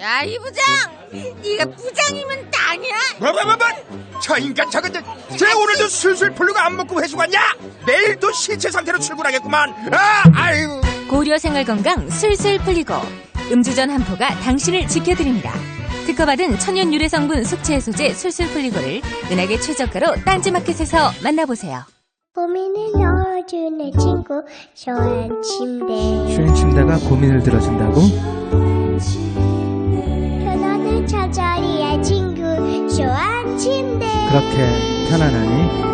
야, 이 부장! 네가 부장이면 땅이야? 뭐? 저 인간 저건데 쟤 오늘도 술술 풀리고 안 먹고 회수 갔냐? 내일도 신체 상태로 출근하겠구만. 아이고. 고려 생활건강 술술 풀리고 음주전 한포가 당신을 지켜드립니다. 특허받은 천연 유래 성분 숙취 해소제 술술 풀리고를 은하계 최저가로 딴지마켓에서 만나보세요. 고민을 넣어준 내 친구 쇼한 침대. 쇼한 침대가 고민을 들어준다고? 편안한 잠자리의 친구 쇼한 침대. 그렇게 편안하니?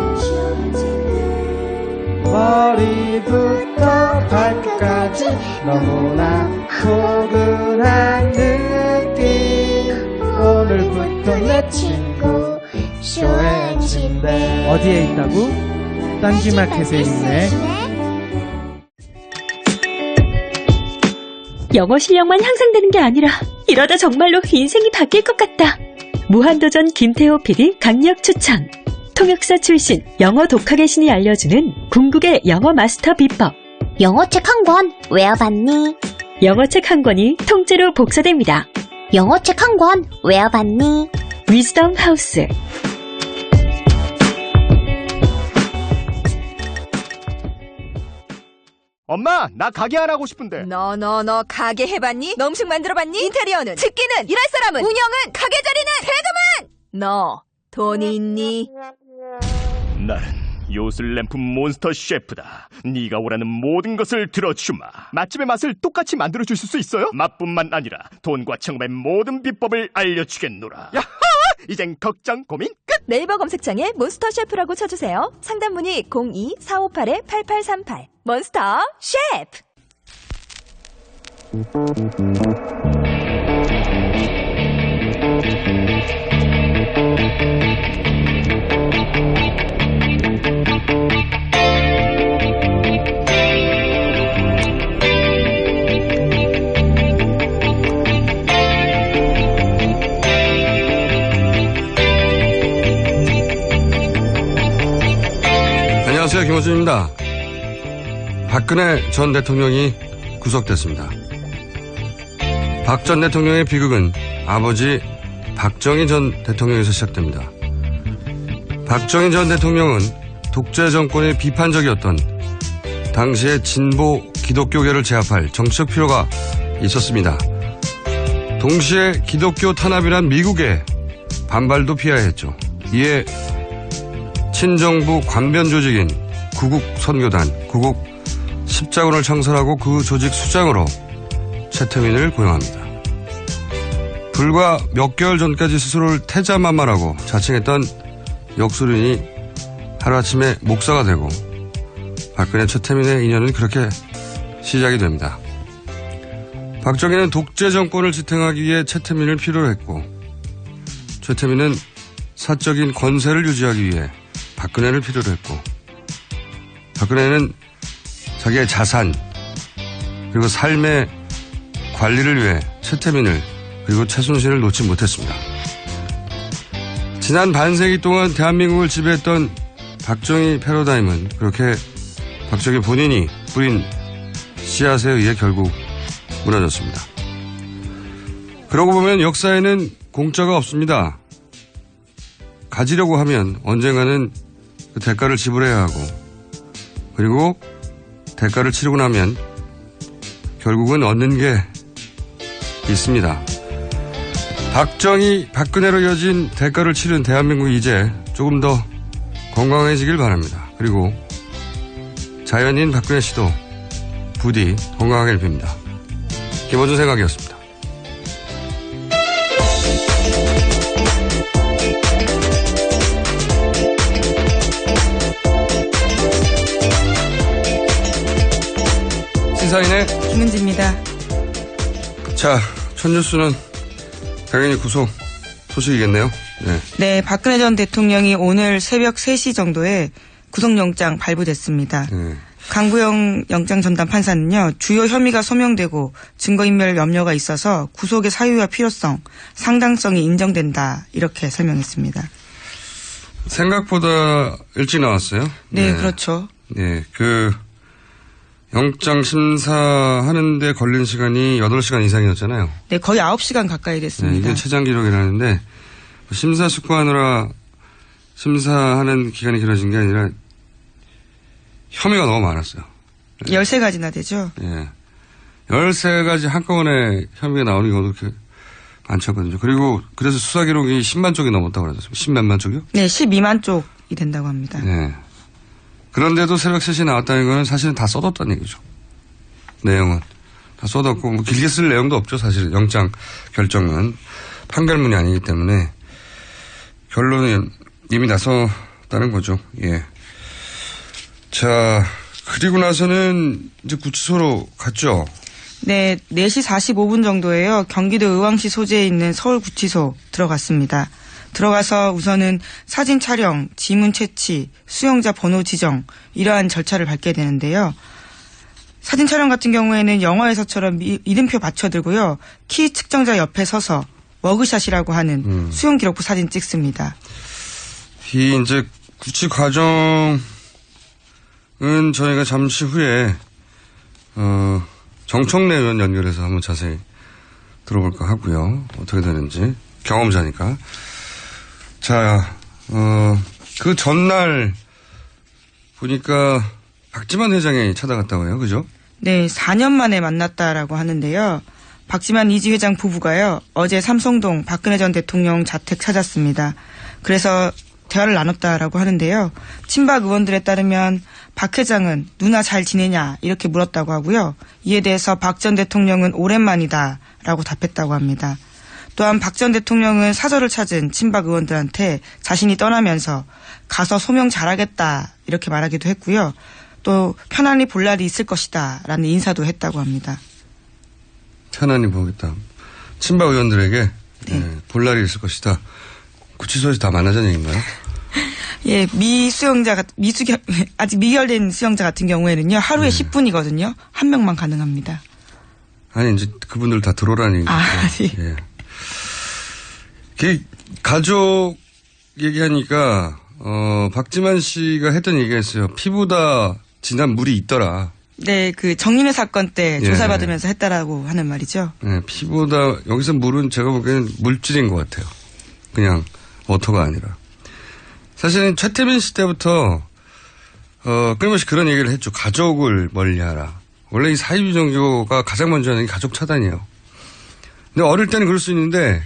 머리부터 발끝까지 너무나 포근한 느낌. 오늘부터 내 친구 쇼한 침대. 어디에 있다고? 딴지마켓에 있네. 영어 실력만 향상되는 게 아니라 이러다 정말로 인생이 바뀔 것 같다. 무한도전 김태호 PD 강력 추천. 통역사 출신 영어 독학의 신이 알려주는 궁극의 영어 마스터 비법. 영어책 한 권 외워봤니? 영어책 한 권이 통째로 복사됩니다. 영어책 한 권 외워봤니? 위즈덤 하우스. 엄마, 나 가게 안 하고 싶은데. 너 가게 해봤니? 너 음식 만들어봤니? 인테리어는? 집기는? 일할 사람은? 운영은? 가게 자리는? 세금은? 너 돈이 있니? 나는 요술램프 몬스터 셰프다. 네가 원하는 모든 것을 들어주마. 맛집의 맛을 똑같이 만들어주실 수 있어요? 맛뿐만 아니라 돈과 청음의 모든 비법을 알려주겠노라. 야하! 이젠 걱정 고민 끝! 네이버 검색창에 몬스터 셰프라고 쳐주세요. 상담 문의 02-458-8838. 몬스터 셰프! 안녕하세요, 김호준입니다. 박근혜 전 대통령이 구속됐습니다. 박 전 대통령의 비극은 아버지 박정희 전 대통령에서 시작됩니다. 박정희 전 대통령은 독재 정권의 비판적이었던 당시의 진보 기독교계를 제압할 정치적 필요가 있었습니다. 동시에 기독교 탄압이란 미국의 반발도 피해야 했죠. 이에 친정부 관변 조직인 구국 선교단, 구국 십자군을 창설하고 그 조직 수장으로 최태민을 고용합니다. 불과 몇 개월 전까지 스스로를 태자만마라고 자칭했던 역술인이 하루아침에 목사가 되고 박근혜 최태민의 인연은 그렇게 시작이 됩니다. 박정희는 독재 정권을 지탱하기 위해 최태민을 필요로 했고 최태민은 사적인 권세를 유지하기 위해 박근혜를 필요로 했고 박근혜는 자기의 자산 그리고 삶의 관리를 위해 최태민을 그리고 최순실을 놓지 못했습니다. 지난 반세기 동안 대한민국을 지배했던 박정희 패러다임은 그렇게 박정희 본인이 뿌린 씨앗에 의해 결국 무너졌습니다. 그러고 보면 역사에는 공짜가 없습니다. 가지려고 하면 언젠가는 그 대가를 지불해야 하고 그리고 대가를 치르고 나면 결국은 얻는 게 있습니다. 박정희, 박근혜로 이어진 대가를 치른 대한민국이 이제 조금 더 건강해지길 바랍니다. 그리고 자연인 박근혜 씨도 부디 건강하길 빕니다. 김어준 생각이었습니다. 시사인의 김은지입니다. 자, 첫 뉴스는 당연히 구속 소식이겠네요. 네, 박근혜 전 대통령이 오늘 새벽 3시 정도에 구속영장 발부됐습니다. 강구영 영장전담 판사는요, 주요 혐의가 소명되고 증거인멸 염려가 있어서 구속의 사유와 필요성, 상당성이 인정된다 이렇게 설명했습니다. 생각보다 일찍 나왔어요. 네, 그렇죠. 네, 영장 심사하는데 걸린 시간이 8시간 이상이었잖아요. 네, 거의 9시간 가까이 됐습니다. 네, 이게 최장 기록이라는데 심사숙고하느라 심사하는 기간이 길어진 게 아니라 혐의가 너무 많았어요. 13가지나 되죠? 예. 13가지 한꺼번에 혐의가 나오는 경우도 그렇게 많지 않거든요. 그리고 그래서 수사 기록이 10만 쪽이 넘었다고 그러죠. 10몇만 쪽이요? 네, 12만 쪽이 된다고 합니다. 네. 그런데도 새벽 3시에 나왔다는 건 사실은 다 써뒀다는 얘기죠. 내용은. 다 써뒀고, 뭐 길게 쓸 내용도 없죠. 사실은 영장 결정은. 판결문이 아니기 때문에 결론은 이미 나섰다는 거죠. 예. 자, 그리고 나서는 이제 구치소로 갔죠. 네, 4시 45분 정도에요. 경기도 의왕시 소재에 있는 서울구치소 들어갔습니다. 들어가서 우선은 사진 촬영, 지문 채취, 수용자 번호 지정 이러한 절차를 밟게 되는데요. 사진 촬영 같은 경우에는 영화에서처럼 이름표 받쳐들고요. 키 측정자 옆에 서서 워그샷이라고 하는 수용 기록부 사진 찍습니다. 이 이제 구치 과정은 저희가 잠시 후에 정청래 의원 연결해서 한번 자세히 들어볼까 하고요. 어떻게 되는지 경험자니까. 자, 그 전날 보니까 박지만 회장이 찾아갔다고 해요. 그죠? 네, 4년 만에 만났다라고 하는데요. 박지만 이지 회장 부부가요. 어제 삼성동 박근혜 전 대통령 자택 찾았습니다. 그래서 대화를 나눴다라고 하는데요. 친박 의원들에 따르면 박 회장은 누나 잘 지내냐 이렇게 물었다고 하고요. 이에 대해서 박 전 대통령은 오랜만이다라고 답했다고 합니다. 또한 박 전 대통령은 사저를 찾은 친박 의원들한테 자신이 떠나면서 가서 소명 잘하겠다 이렇게 말하기도 했고요. 또 편안히 볼 날이 있을 것이다 라는 인사도 했다고 합니다. 편안히 보겠다. 친박 의원들에게 네, 볼 날이 있을 것이다. 구치소에서 다 만나자는 얘기인가요? 예, 아직 미결된 수용자 같은 경우에는요, 하루에 10분이거든요. 한 명만 가능합니다. 아니, 이제 그분들 다 들어오라는 얘기죠. 네. 예. 가족 얘기하니까, 박지만 씨가 했던 얘기가 있어요. 피보다 진한 물이 있더라. 네, 그 정인회 사건 때 예. 조사받으면서 했다라고 하는 말이죠. 네, 피보다, 여기서 물은 제가 보기에는 물질인 것 같아요. 그냥 워터가 아니라. 사실은 최태민 씨 때부터 끊임없이 그런 얘기를 했죠. 가족을 멀리하라. 원래 이 사이비 종교가 가장 먼저 하는 게 가족 차단이에요. 근데 어릴 때는 그럴 수 있는데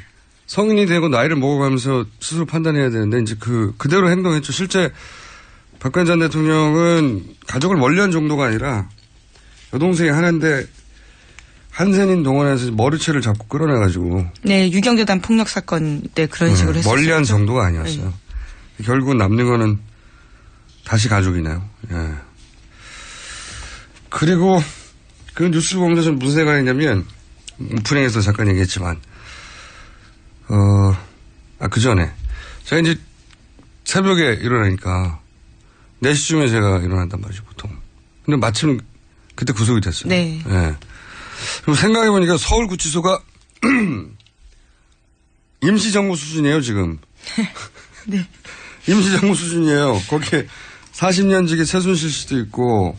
성인이 되고 나이를 먹어가면서 스스로 판단해야 되는데 이제 그대로 행동했죠. 실제 박근혜 전 대통령은 가족을 멀리한 정도가 아니라 여동생이 하나인데 한센인 동원해서 머리채를 잡고 끌어내가지고. 네, 유경재단 폭력 사건 때 그런 식으로 했었죠. 멀리한 정도가 아니었어요. 네. 결국은 남는 거는 다시 가족이네요. 예. 그리고 그 뉴스를 보면서 좀 무슨 생각이 했냐면 오프닝에서 잠깐 얘기했지만 그 전에 제가 이제 새벽에 일어나니까 4시쯤에 제가 일어난단 말이죠 보통. 근데 마침 그때 구속이 됐어요. 네. 예. 그리고 생각해보니까 서울구치소가 임시정부 수준이에요 지금. 네. 임시정부 수준이에요. 거기에 40년직의 최순실 씨도 있고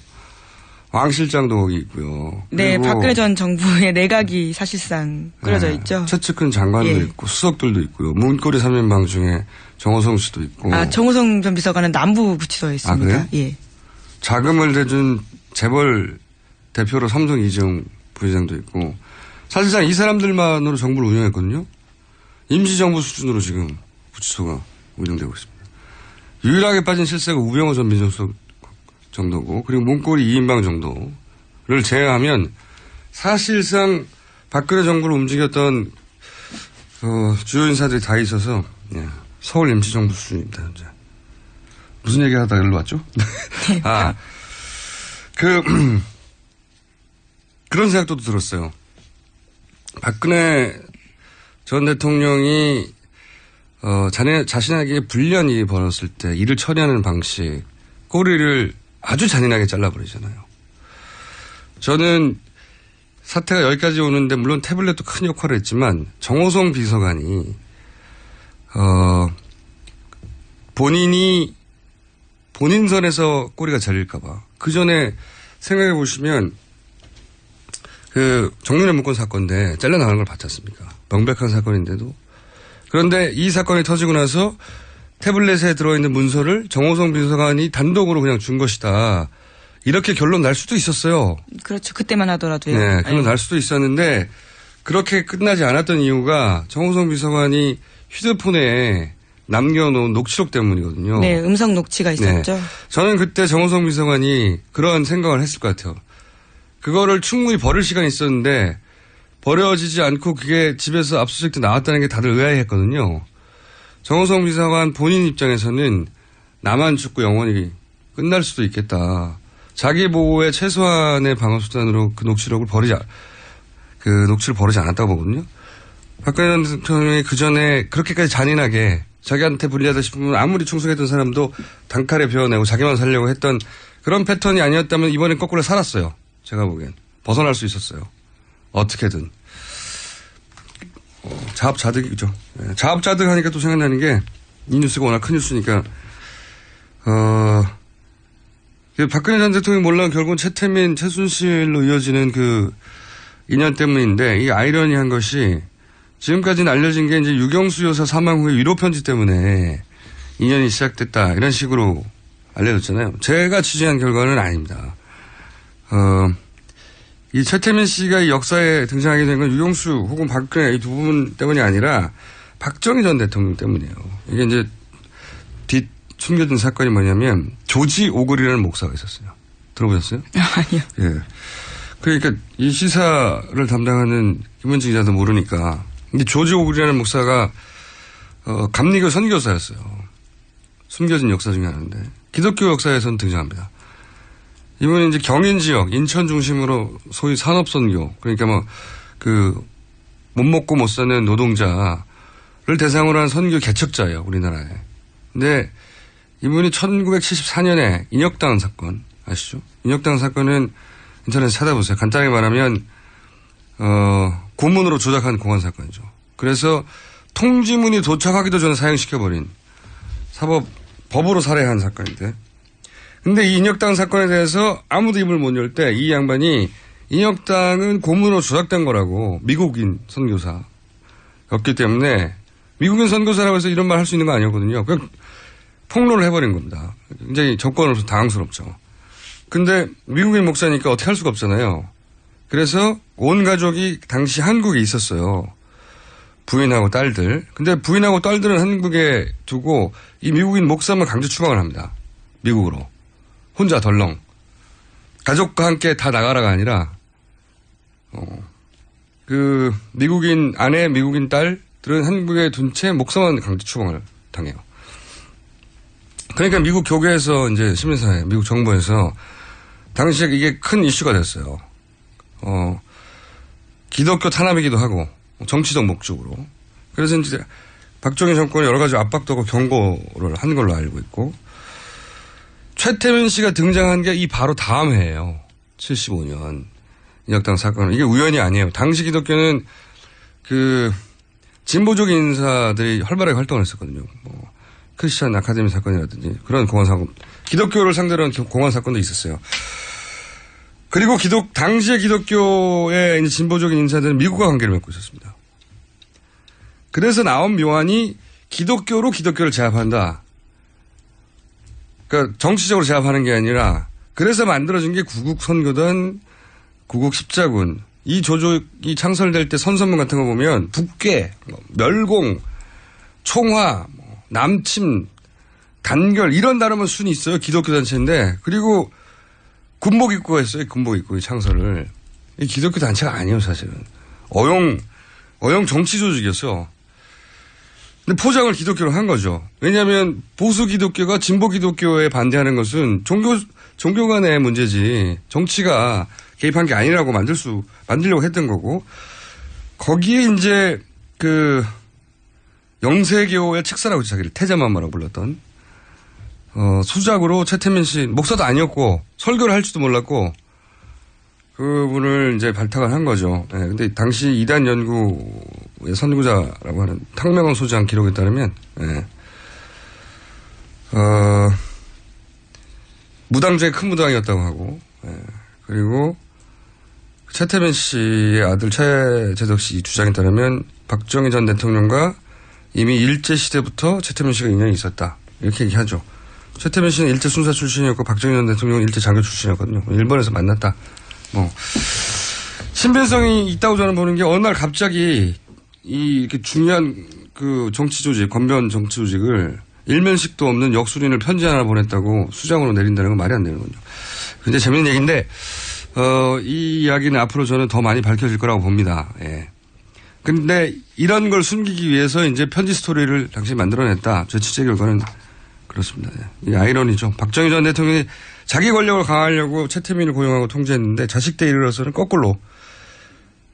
왕 실장도 거기 있고요. 네, 박근혜 전 정부의 내각이 사실상 꾸려져 있죠. 최측근 장관도 예. 있고 수석들도 있고요. 문고리 3인방 중에 정호성 씨도 있고. 정호성 전 비서관은 남부구치소에 있습니다. 그래요? 예. 자금을 대준 재벌 대표로 삼성 이재용 부회장도 있고 사실상 이 사람들만으로 정부를 운영했거든요. 임시정부 수준으로 지금 구치소가 운영되고 있습니다. 유일하게 빠진 실세가 우병호 전 민정수석 정도고 그리고 문고리 2인방 정도를 제외하면 사실상 박근혜 정부를 움직였던 주요 인사들이 다 있어서 서울 임시정부 수준입니다. 현재. 무슨 얘기하다가 일로 왔죠? 그런 생각도 들었어요. 박근혜 전 대통령이 자신에게 불리한 일이 벌어졌을 때 일을 처리하는 방식, 꼬리를 아주 잔인하게 잘라버리잖아요. 저는 사태가 여기까지 오는데 물론 태블릿도 큰 역할을 했지만 정호성 비서관이 본인 선에서 꼬리가 잘릴까 봐 그 전에 생각해 보시면 그 정윤회 문건 사건인데 잘려나가는 걸 봤지 않습니까? 명백한 사건인데도. 그런데 이 사건이 터지고 나서 태블릿에 들어있는 문서를 정호성 비서관이 단독으로 그냥 준 것이다. 이렇게 결론 날 수도 있었어요. 그렇죠. 그때만 하더라도요. 네, 결론 날 수도 있었는데 그렇게 끝나지 않았던 이유가 정호성 비서관이 휴대폰에 남겨놓은 녹취록 때문이거든요. 네, 음성 녹취가 있었죠. 네. 저는 그때 정호성 비서관이 그런 생각을 했을 것 같아요. 그거를 충분히 버릴 시간이 있었는데 버려지지 않고 그게 집에서 압수수색 때 나왔다는 게 다들 의아해했거든요. 정호성 비서관 본인 입장에서는 나만 죽고 영원히 끝날 수도 있겠다. 자기 보호의 최소한의 방어 수단으로 그 녹취록을 버리지 않았다고 보거든요. 박근혜 전 대통령이 그 전에 그렇게까지 잔인하게 자기한테 불리하다 싶으면 아무리 충성했던 사람도 단칼에 베어내고 자기만 살려고 했던 그런 패턴이 아니었다면 이번엔 거꾸로 살았어요. 제가 보기엔. 벗어날 수 있었어요. 어떻게든. 자업자득이죠. 네. 자업자득 하니까 또 생각나는 게 이 뉴스가 워낙 큰 뉴스니까 박근혜 전 대통령이 몰라온 결국은 최태민, 최순실로 이어지는 그 인연 때문인데 이 아이러니한 것이 지금까지는 알려진 게 이제 유경수 여사 사망 후에 위로 편지 때문에 인연이 시작됐다 이런 식으로 알려졌잖아요. 제가 취재한 결과는 아닙니다. 이 최태민 씨가 이 역사에 등장하게 된 건 유경수 혹은 박근혜 이 두 분 때문이 아니라 박정희 전 대통령 때문이에요. 이게 이제 숨겨진 사건이 뭐냐면 조지 오글이라는 목사가 있었어요. 들어보셨어요? 아니요. 예. 그러니까 이 시사를 담당하는 김원진 기자도 모르니까. 근데 조지 오글이라는 목사가 감리교 선교사였어요. 숨겨진 역사 중에 하나인데 기독교 역사에서는 등장합니다. 이번에 이제 경인 지역, 인천 중심으로 소위 산업선교, 그러니까 못 먹고 못 사는 노동자를 대상으로 한 선교 개척자예요, 우리나라에. 근데 이분이 1974년에 인혁당 사건, 아시죠? 인혁당 사건은 인터넷에 찾아보세요. 간단하게 말하면, 고문으로 조작한 공안 사건이죠. 그래서 통지문이 도착하기도 전에 사형시켜버린 법으로 살해한 사건인데. 근데 이 인혁당 사건에 대해서 아무도 입을 못 열 때 이 양반이 인혁당은 고문으로 조작된 거라고 미국인 선교사였기 때문에 미국인 선교사라고 해서 이런 말 할 수 있는 거 아니었거든요. 그냥 폭로를 해버린 겁니다. 굉장히 정권으로서 당황스럽죠. 근데 미국인 목사니까 어떻게 할 수가 없잖아요. 그래서 온 가족이 당시 한국에 있었어요. 부인하고 딸들. 근데 부인하고 딸들은 한국에 두고 이 미국인 목사만 강제 추방을 합니다. 미국으로. 혼자 덜렁. 가족과 함께 다 나가라가 아니라 미국인 아내, 미국인 딸들은 한국에 둔 채 목사만 강제 추방을 당해요. 그러니까 미국 교계에서 이제 시민사회, 미국 정부에서 당시에 이게 큰 이슈가 됐어요. 기독교 탄압이기도 하고 정치적 목적으로. 그래서 이제 박정희 정권이 여러 가지 압박도 하고 경고를 한 걸로 알고 있고 최태민 씨가 등장한 게 이 바로 다음 해예요. 75년 인혁당 사건은. 이게 우연이 아니에요. 당시 기독교는 진보적 인사들이 활발하게 활동을 했었거든요. 크리스천 아카데미 사건이라든지 그런 공안 사건, 기독교를 상대로 한 공안 사건도 있었어요. 그리고 당시의 기독교의 이제 진보적인 인사들은 미국과 관계를 맺고 있었습니다. 그래서 나온 묘안이 기독교로 기독교를 제압한다. 그러니까 정치적으로 제압하는 게 아니라 그래서 만들어진 게 구국 선교단, 구국 십자군. 이 조직이 창설될 때 선서문 같은 거 보면 북괴, 멸공, 총화, 남침, 단결 이런 단어만 순이 있어요. 기독교 단체인데. 그리고 군복 입고 했어요. 군복 입고 창설을. 이 기독교 단체가 아니에요, 사실은. 어용 정치 조직이었어. 근데 포장을 기독교로 한 거죠. 왜냐하면 보수 기독교가 진보 기독교에 반대하는 것은 종교 간의 문제지 정치가 개입한 게 아니라고 만들려고 했던 거고 거기에 이제 영세교의 책사라고 자기를 태자마마라고 불렀던 수작으로 최태민 씨 목사도 아니었고 설교를 할지도 몰랐고 그분을 이제 발탁을 한 거죠. 네, 근데 당시 이단 연구의 선구자라고 하는 탕명원 소장 기록에 따르면 무당중에 큰 무당이었다고 하고 그리고 최태민 씨의 아들 최재덕 씨 주장에 따르면 박정희 전 대통령과 이미 일제시대부터 최태민 씨가 인연이 있었다. 이렇게 얘기하죠. 최태민 씨는 일제 순사 출신이었고 박정희 전 대통령은 일제 장교 출신이었거든요. 일본에서 만났다. 신빙성이 있다고 저는 보는 게 어느 날 갑자기 이렇게 중요한 그 정치 조직, 권변 정치 조직을 일면식도 없는 역술인을 편지 하나 보냈다고 수장으로 내린다는 건 말이 안 되는 거죠. 굉장히 재밌는 얘기인데, 이 이야기는 앞으로 저는 더 많이 밝혀질 거라고 봅니다. 예. 근데 이런 걸 숨기기 위해서 이제 편지 스토리를 당시 만들어냈다. 제 취재 결과는 그렇습니다. 이 아이러니죠. 박정희 전 대통령이 자기 권력을 강화하려고 최태민을 고용하고 통제했는데 자식 때 이르러서는 거꾸로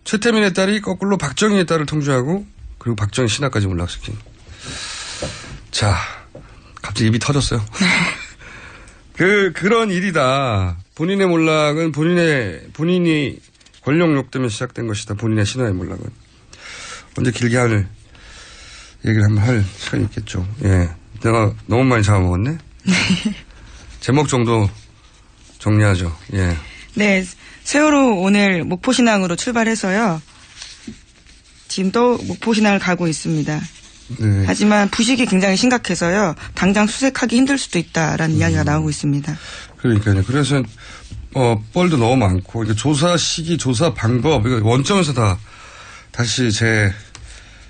최태민의 딸이 거꾸로 박정희의 딸을 통제하고 그리고 박정희 신하까지 몰락시킨. 자, 갑자기 입이 터졌어요. 그런 일이다. 본인의 몰락은 본인이 권력욕 때문에 시작된 것이다. 본인의 신화의 몰락은. 언제 길게 할 얘기를 한번 할 시간이 있겠죠. 예. 내가 너무 많이 잡아먹었네? 제목 정도 정리하죠. 예. 네. 세월호 오늘 목포신항으로 출발해서요. 지금 또 목포신항을 가고 있습니다. 네. 하지만 부식이 굉장히 심각해서요. 당장 수색하기 힘들 수도 있다라는 이야기가 나오고 있습니다. 그러니까요. 그래서 뻘도 너무 많고 이게 조사 시기, 조사 방법 이거 원점에서 다 다시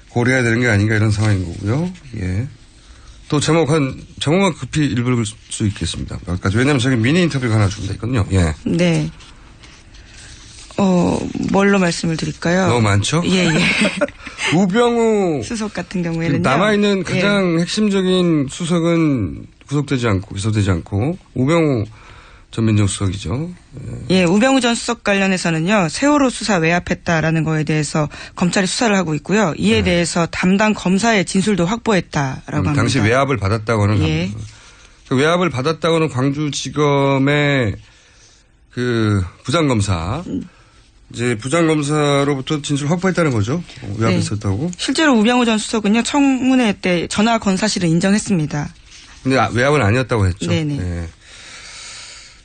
고려해야 되는 게 아닌가 이런 상황인 거고요. 예. 또 제목만 급히 읽을 수 있겠습니다. 여기까지. 왜냐하면 저기 미니 인터뷰가 하나 준비되어 있거든요. 예. 네. 뭘로 말씀을 드릴까요? 너무 많죠? 예. 우병우 수석 같은 경우에는요. 남아있는 가장 핵심적인 수석은 구속되지 않고 기소되지 않고 우병우 전 민정수석이죠. 예, 우병우 전 수석 관련해서는요. 세월호 수사 외압했다라는 거에 대해서 검찰이 수사를 하고 있고요. 이에 대해서 담당 검사의 진술도 확보했다라고 합니다. 당시 외압을 받았다고는 예. 그 외압을 받았다고는 광주지검의 그 부장검사 이제 부장검사로부터 진술 확보했다는 거죠. 외압했었다고. 네. 실제로 우병우 전 수석은요. 청문회 때 전화 건 사실을 인정했습니다. 근데 외압은 아니었다고 했죠. 네네. 네.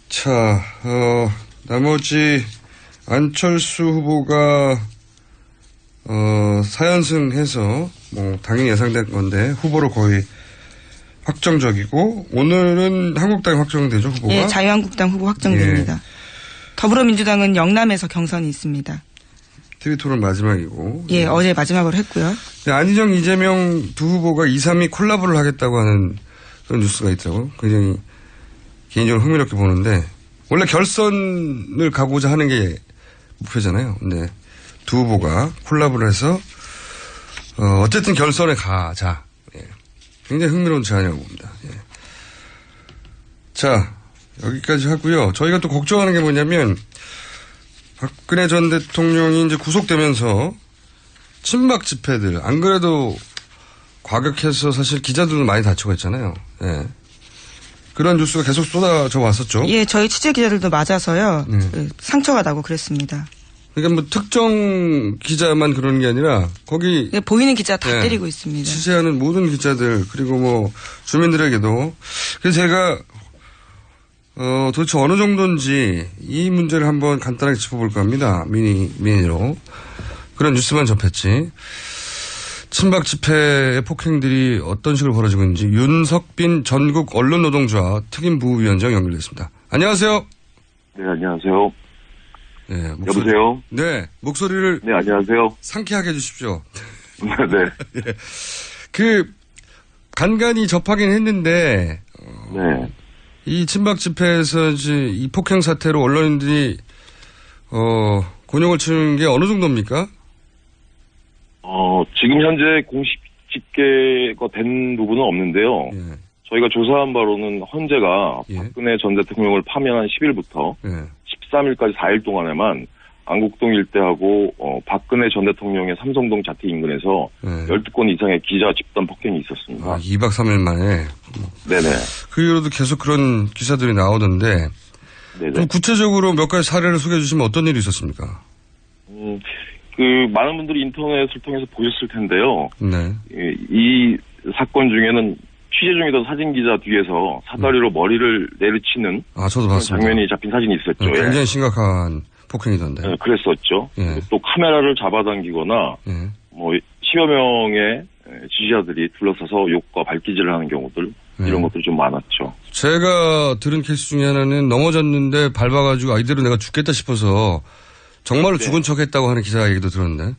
자, 나머지 안철수 후보가 4연승해서 당연히 예상된 건데 후보로 거의 확정적이고 오늘은 한국당이 확정되죠, 후보가? 네, 자유한국당 후보 확정됩니다. 예. 더불어민주당은 영남에서 경선이 있습니다. TV 토론 마지막이고. 예, 어제 마지막으로 했고요. 안희정, 이재명 두 후보가 2, 3위 콜라보를 하겠다고 하는 그런 뉴스가 있더라고요. 굉장히 개인적으로 흥미롭게 보는데 원래 결선을 가고자 하는 게 목표잖아요. 근데 두 후보가 콜라보를 해서 어쨌든 결선에 가자. 예. 굉장히 흥미로운 제안이라고 봅니다. 예. 자, 여기까지 하고요. 저희가 또 걱정하는 게 뭐냐면 박근혜 전 대통령이 이제 구속되면서 친박 집회들 안 그래도 과격해서 사실 기자들도 많이 다치고 했잖아요. 예. 그런 뉴스가 계속 쏟아져 왔었죠. 예, 저희 취재 기자들도 맞아서요. 상처가 나고 그랬습니다. 그러니까 특정 기자만 그러는 게 아니라 거기 보이는 기자 다 때리고 있습니다. 취재하는 모든 기자들 그리고 주민들에게도 그래서 제가 도대체 어느 정도인지 이 문제를 한번 간단하게 짚어볼까 합니다. 미니로 그런 뉴스만 접했지. 친박 집회의 폭행들이 어떤 식으로 벌어지고 있는지 윤석빈 전국 언론노동조합 특임부위원장 연결됐습니다. 안녕하세요. 네, 안녕하세요. 네, 여보세요? 네, 목소리를. 네, 안녕하세요. 상쾌하게 해주십시오. 네. 네. 간간히 접하긴 했는데. 네. 이 친박 집회에서 이제 이 폭행 사태로 언론인들이, 곤욕을 치는 게 어느 정도입니까? 지금 현재 공식 집계가 된 부분은 없는데요. 예. 저희가 조사한 바로는 헌재가 예. 박근혜 전 대통령을 파면한 10일부터 13일까지 4일 동안에만 안국동 일대하고 박근혜 전 대통령의 삼성동 자택 인근에서 12건 이상의 기자 집단 폭행이 있었습니다. 2박 3일 만에. 네네. 그 이후로도 계속 그런 기사들이 나오던데. 네네. 좀 구체적으로 몇 가지 사례를 소개해 주시면 어떤 일이 있었습니까? 많은 분들이 인터넷을 통해서 보셨을 텐데요. 네. 이 사건 중에는 취재 중이던 사진 기자 뒤에서 사다리로 머리를 내리치는 저도 봤습니다. 장면이 잡힌 사진이 있었죠. 굉장히 심각한 폭행이던데. 네, 그랬었죠. 예. 또 카메라를 잡아당기거나 예. 뭐 10여 명의 지지자들이 둘러싸서 욕과 발기질을 하는 경우들 이런 것들이 좀 많았죠. 제가 들은 케이스 중에 하나는 넘어졌는데 밟아가지고 이대로 내가 죽겠다 싶어서 정말로 죽은 척했다고 하는 기사 얘기도 들었는데.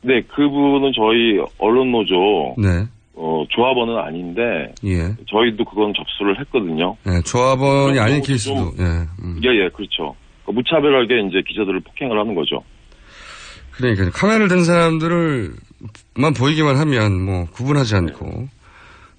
네, 그분은 저희 언론노조 네. 조합원은 아닌데 예. 저희도 그건 접수를 했거든요. 네, 조합원이 아닌 케이스도. 예, 그렇죠. 무차별하게 이제 기자들을 폭행을 하는 거죠. 그러니까 카메라를 든 사람들을만 보이기만 하면 뭐 구분하지 않고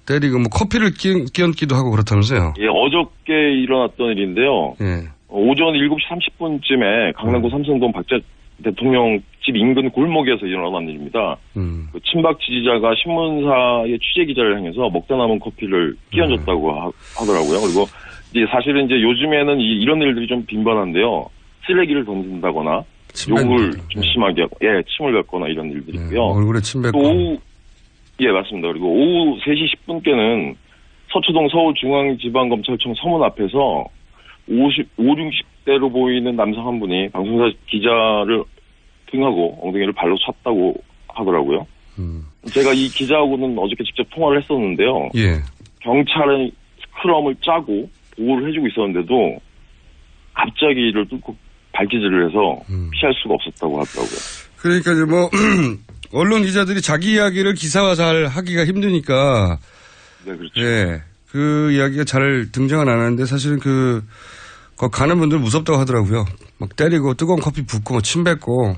때리고 뭐 커피를 끼얹기도 하고 그렇다면서요. 예, 어저께 일어났던 일인데요. 예. 오전 7시 30분쯤에 강남구 삼성동 박재 대통령 집 인근 골목에서 일어난 일입니다. 그 친박 지지자가 신문사의 취재 기자를 향해서 먹다 남은 커피를 끼얹었다고 하더라고요. 그리고 이제 사실은 이제 요즘에는 이런 일들이 좀 빈번한데요. 쓰레기를 던진다거나 욕을 좀 심하게 하고, 침을 뱉거나 이런 일들이 있고요. 얼굴에 침 뱉고. 또 맞습니다. 그리고 오후 3시 10분께는 서초동 서울중앙지방검찰청 서문 앞에서 50-60대로 보이는 남성 한 분이 방송사 기자를 등하고 엉덩이를 발로 찼다고 하더라고요. 제가 이 기자하고는 어저께 직접 통화를 했었는데요. 예. 경찰은 스크럼을 짜고 보호를 해주고 있었는데도 갑자기 이를 뚫고 발기질을 해서 피할 수가 없었다고 하더라고요. 그러니까 이제 뭐 언론 기자들이 자기 이야기를 기사화 잘 하기가 힘드니까. 네, 그렇죠. 예. 그 이야기가 잘 등장은 안 하는데 사실은 거기 가는 분들 무섭다고 하더라고요. 막 때리고 뜨거운 커피 붓고 침 뱉고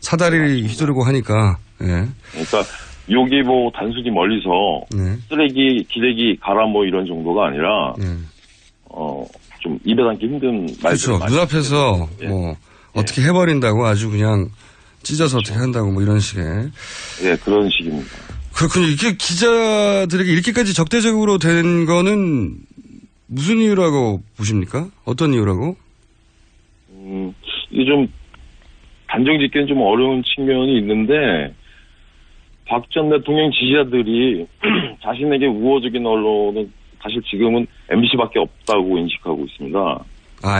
사다리 휘두르고 하니까. 예. 그러니까 여기 뭐 단순히 멀리서 쓰레기, 기레기 가라 뭐 이런 정도가 아니라 좀 입에 담기 힘든 말들. 그렇죠. 눈앞에서 뭐 어떻게 해버린다고 아주 그냥 찢어서 어떻게 한다고 뭐 이런 식의. 예, 그런 식입니다. 그렇군요. 이게 기자들에게 이렇게까지 적대적으로 된 거는 무슨 이유라고 보십니까? 어떤 이유라고? 이게 좀 단정 짓기는 좀 어려운 측면이 있는데 박 전 대통령 지지자들이 자신에게 우호적인 언론은 사실 지금은 MBC밖에 없다고 인식하고 있습니다.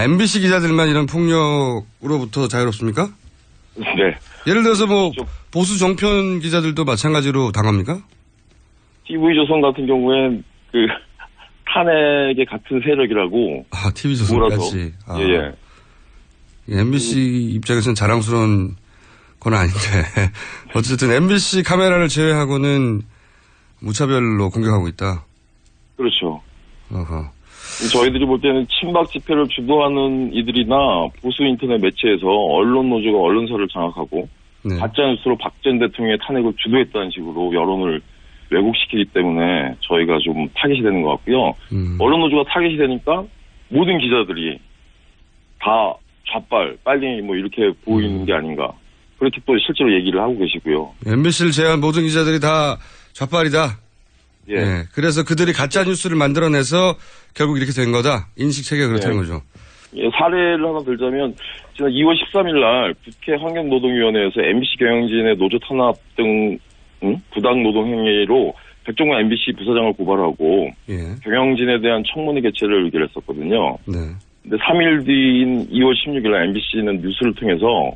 MBC 기자들만 이런 폭력으로부터 자유롭습니까? 네. 예를 들어서 뭐 보수 정편 기자들도 마찬가지로 당합니까? TV조선 같은 경우엔 탄핵의 같은 세력이라고. TV조선까지. MBC 입장에서는 자랑스러운 건 아닌데 어쨌든 MBC 카메라를 제외하고는 무차별로 공격하고 있다. 그렇죠. 어허. 저희들이 볼 때는 친박 집회를 주도하는 이들이나 보수 인터넷 매체에서 언론 노조가 언론사를 장악하고 가짜뉴스로 박 전 대통령의 탄핵을 주도했다는 식으로 여론을 왜곡시키기 때문에 저희가 좀 타겟이 되는 것 같고요. 언론 노조가 타겟이 되니까 모든 기자들이 다 좌빨, 빨갱이 뭐 이렇게 보이는 게 아닌가. 그렇게 또 실제로 얘기를 하고 계시고요. MBC를 제외한 모든 기자들이 다 좌빨이다. 예. 그래서 그들이 가짜 뉴스를 만들어내서 결국 이렇게 된 거다. 인식 체계가 그렇다는 거죠. 예, 사례를 하나 들자면 지난 2월 13일 날 국회 환경노동위원회에서 MBC 경영진의 노조 탄압 등 부당 노동 행위로 백종원 MBC 부사장을 고발하고 경영진에 대한 청문회 개최를 의결했었거든요. 근데 3일 뒤인 2월 16일 날 MBC는 뉴스를 통해서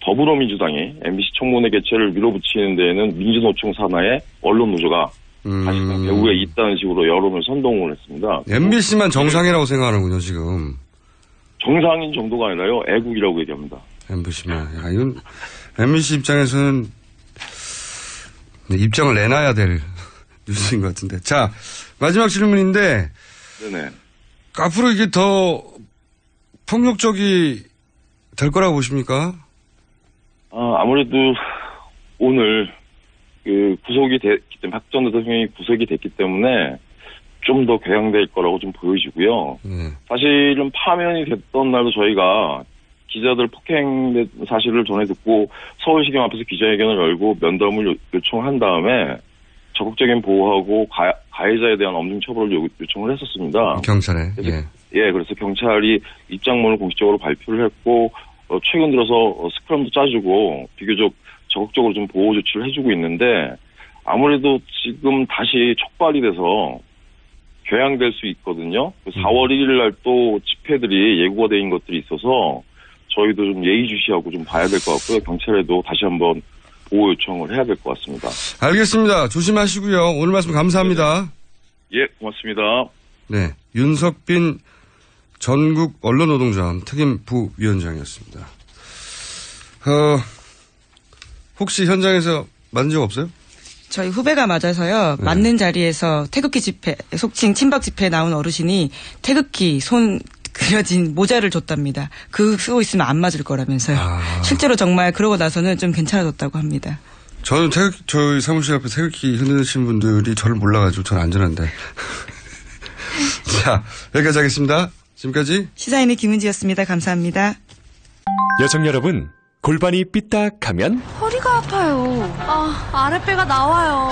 더불어민주당이 MBC 청문회 개최를 밀어붙이는 데에는 민주노총 산하의 언론 노조가 사실은 배후에 있다는 식으로 여론을 선동을 했습니다. MBC만 정상이라고 생각하는군요, 지금. 정상인 정도가 아니라요, 애국이라고 얘기합니다. MBC만. 이건 MBC 입장에서는 입장을 내놔야 될 뉴스인 것 같은데. 자, 마지막 질문인데. 네네. 앞으로 이게 더 폭력적이 될 거라고 보십니까? 아무래도 오늘 구속이 됐기 때문에 박 전 대통령이 구속이 됐기 때문에 좀 더 궤양될 거라고 좀 보여지고요. 사실은 파면이 됐던 날도 저희가 기자들 폭행된 사실을 전해 듣고 서울시경 앞에서 기자회견을 열고 면담을 요청한 다음에 적극적인 보호하고 가해자에 대한 엄중 처벌을 요청을 했었습니다. 경찰에. 그래서 경찰이 입장문을 공식적으로 발표를 했고 최근 들어서 스크럼도 짜주고 비교적 적극적으로 좀 보호 조치를 해주고 있는데 아무래도 지금 다시 촉발이 돼서 교양될 수 있거든요. 4월 1일 날 또 집회들이 예고가 돼 있는 것들이 있어서 저희도 좀 예의주시하고 좀 봐야 될 것 같고요. 경찰에도 다시 한번 보호 요청을 해야 될 것 같습니다. 알겠습니다. 조심하시고요. 오늘 말씀 감사합니다. 예, 고맙습니다. 네, 윤석빈 전국 언론노동조합 특임 부위원장이었습니다. 혹시 현장에서 맞은 적 없어요? 저희 후배가 맞아서요. 네. 맞는 자리에서 태극기 집회, 속칭 친박 집회에 나온 어르신이 태극기 손 그려진 모자를 줬답니다. 그거 쓰고 있으면 안 맞을 거라면서요. 실제로 정말 그러고 나서는 좀 괜찮아졌다고 합니다. 저는 저희 사무실 앞에 태극기 흔드시는 분들이 저를 몰라가지고 저는 안전한데. 자, 여기까지 하겠습니다. 지금까지 시사인의 김은지였습니다. 감사합니다. 여성 여러분, 골반이 삐딱하면 허리가 아파요. 아랫배가 나와요.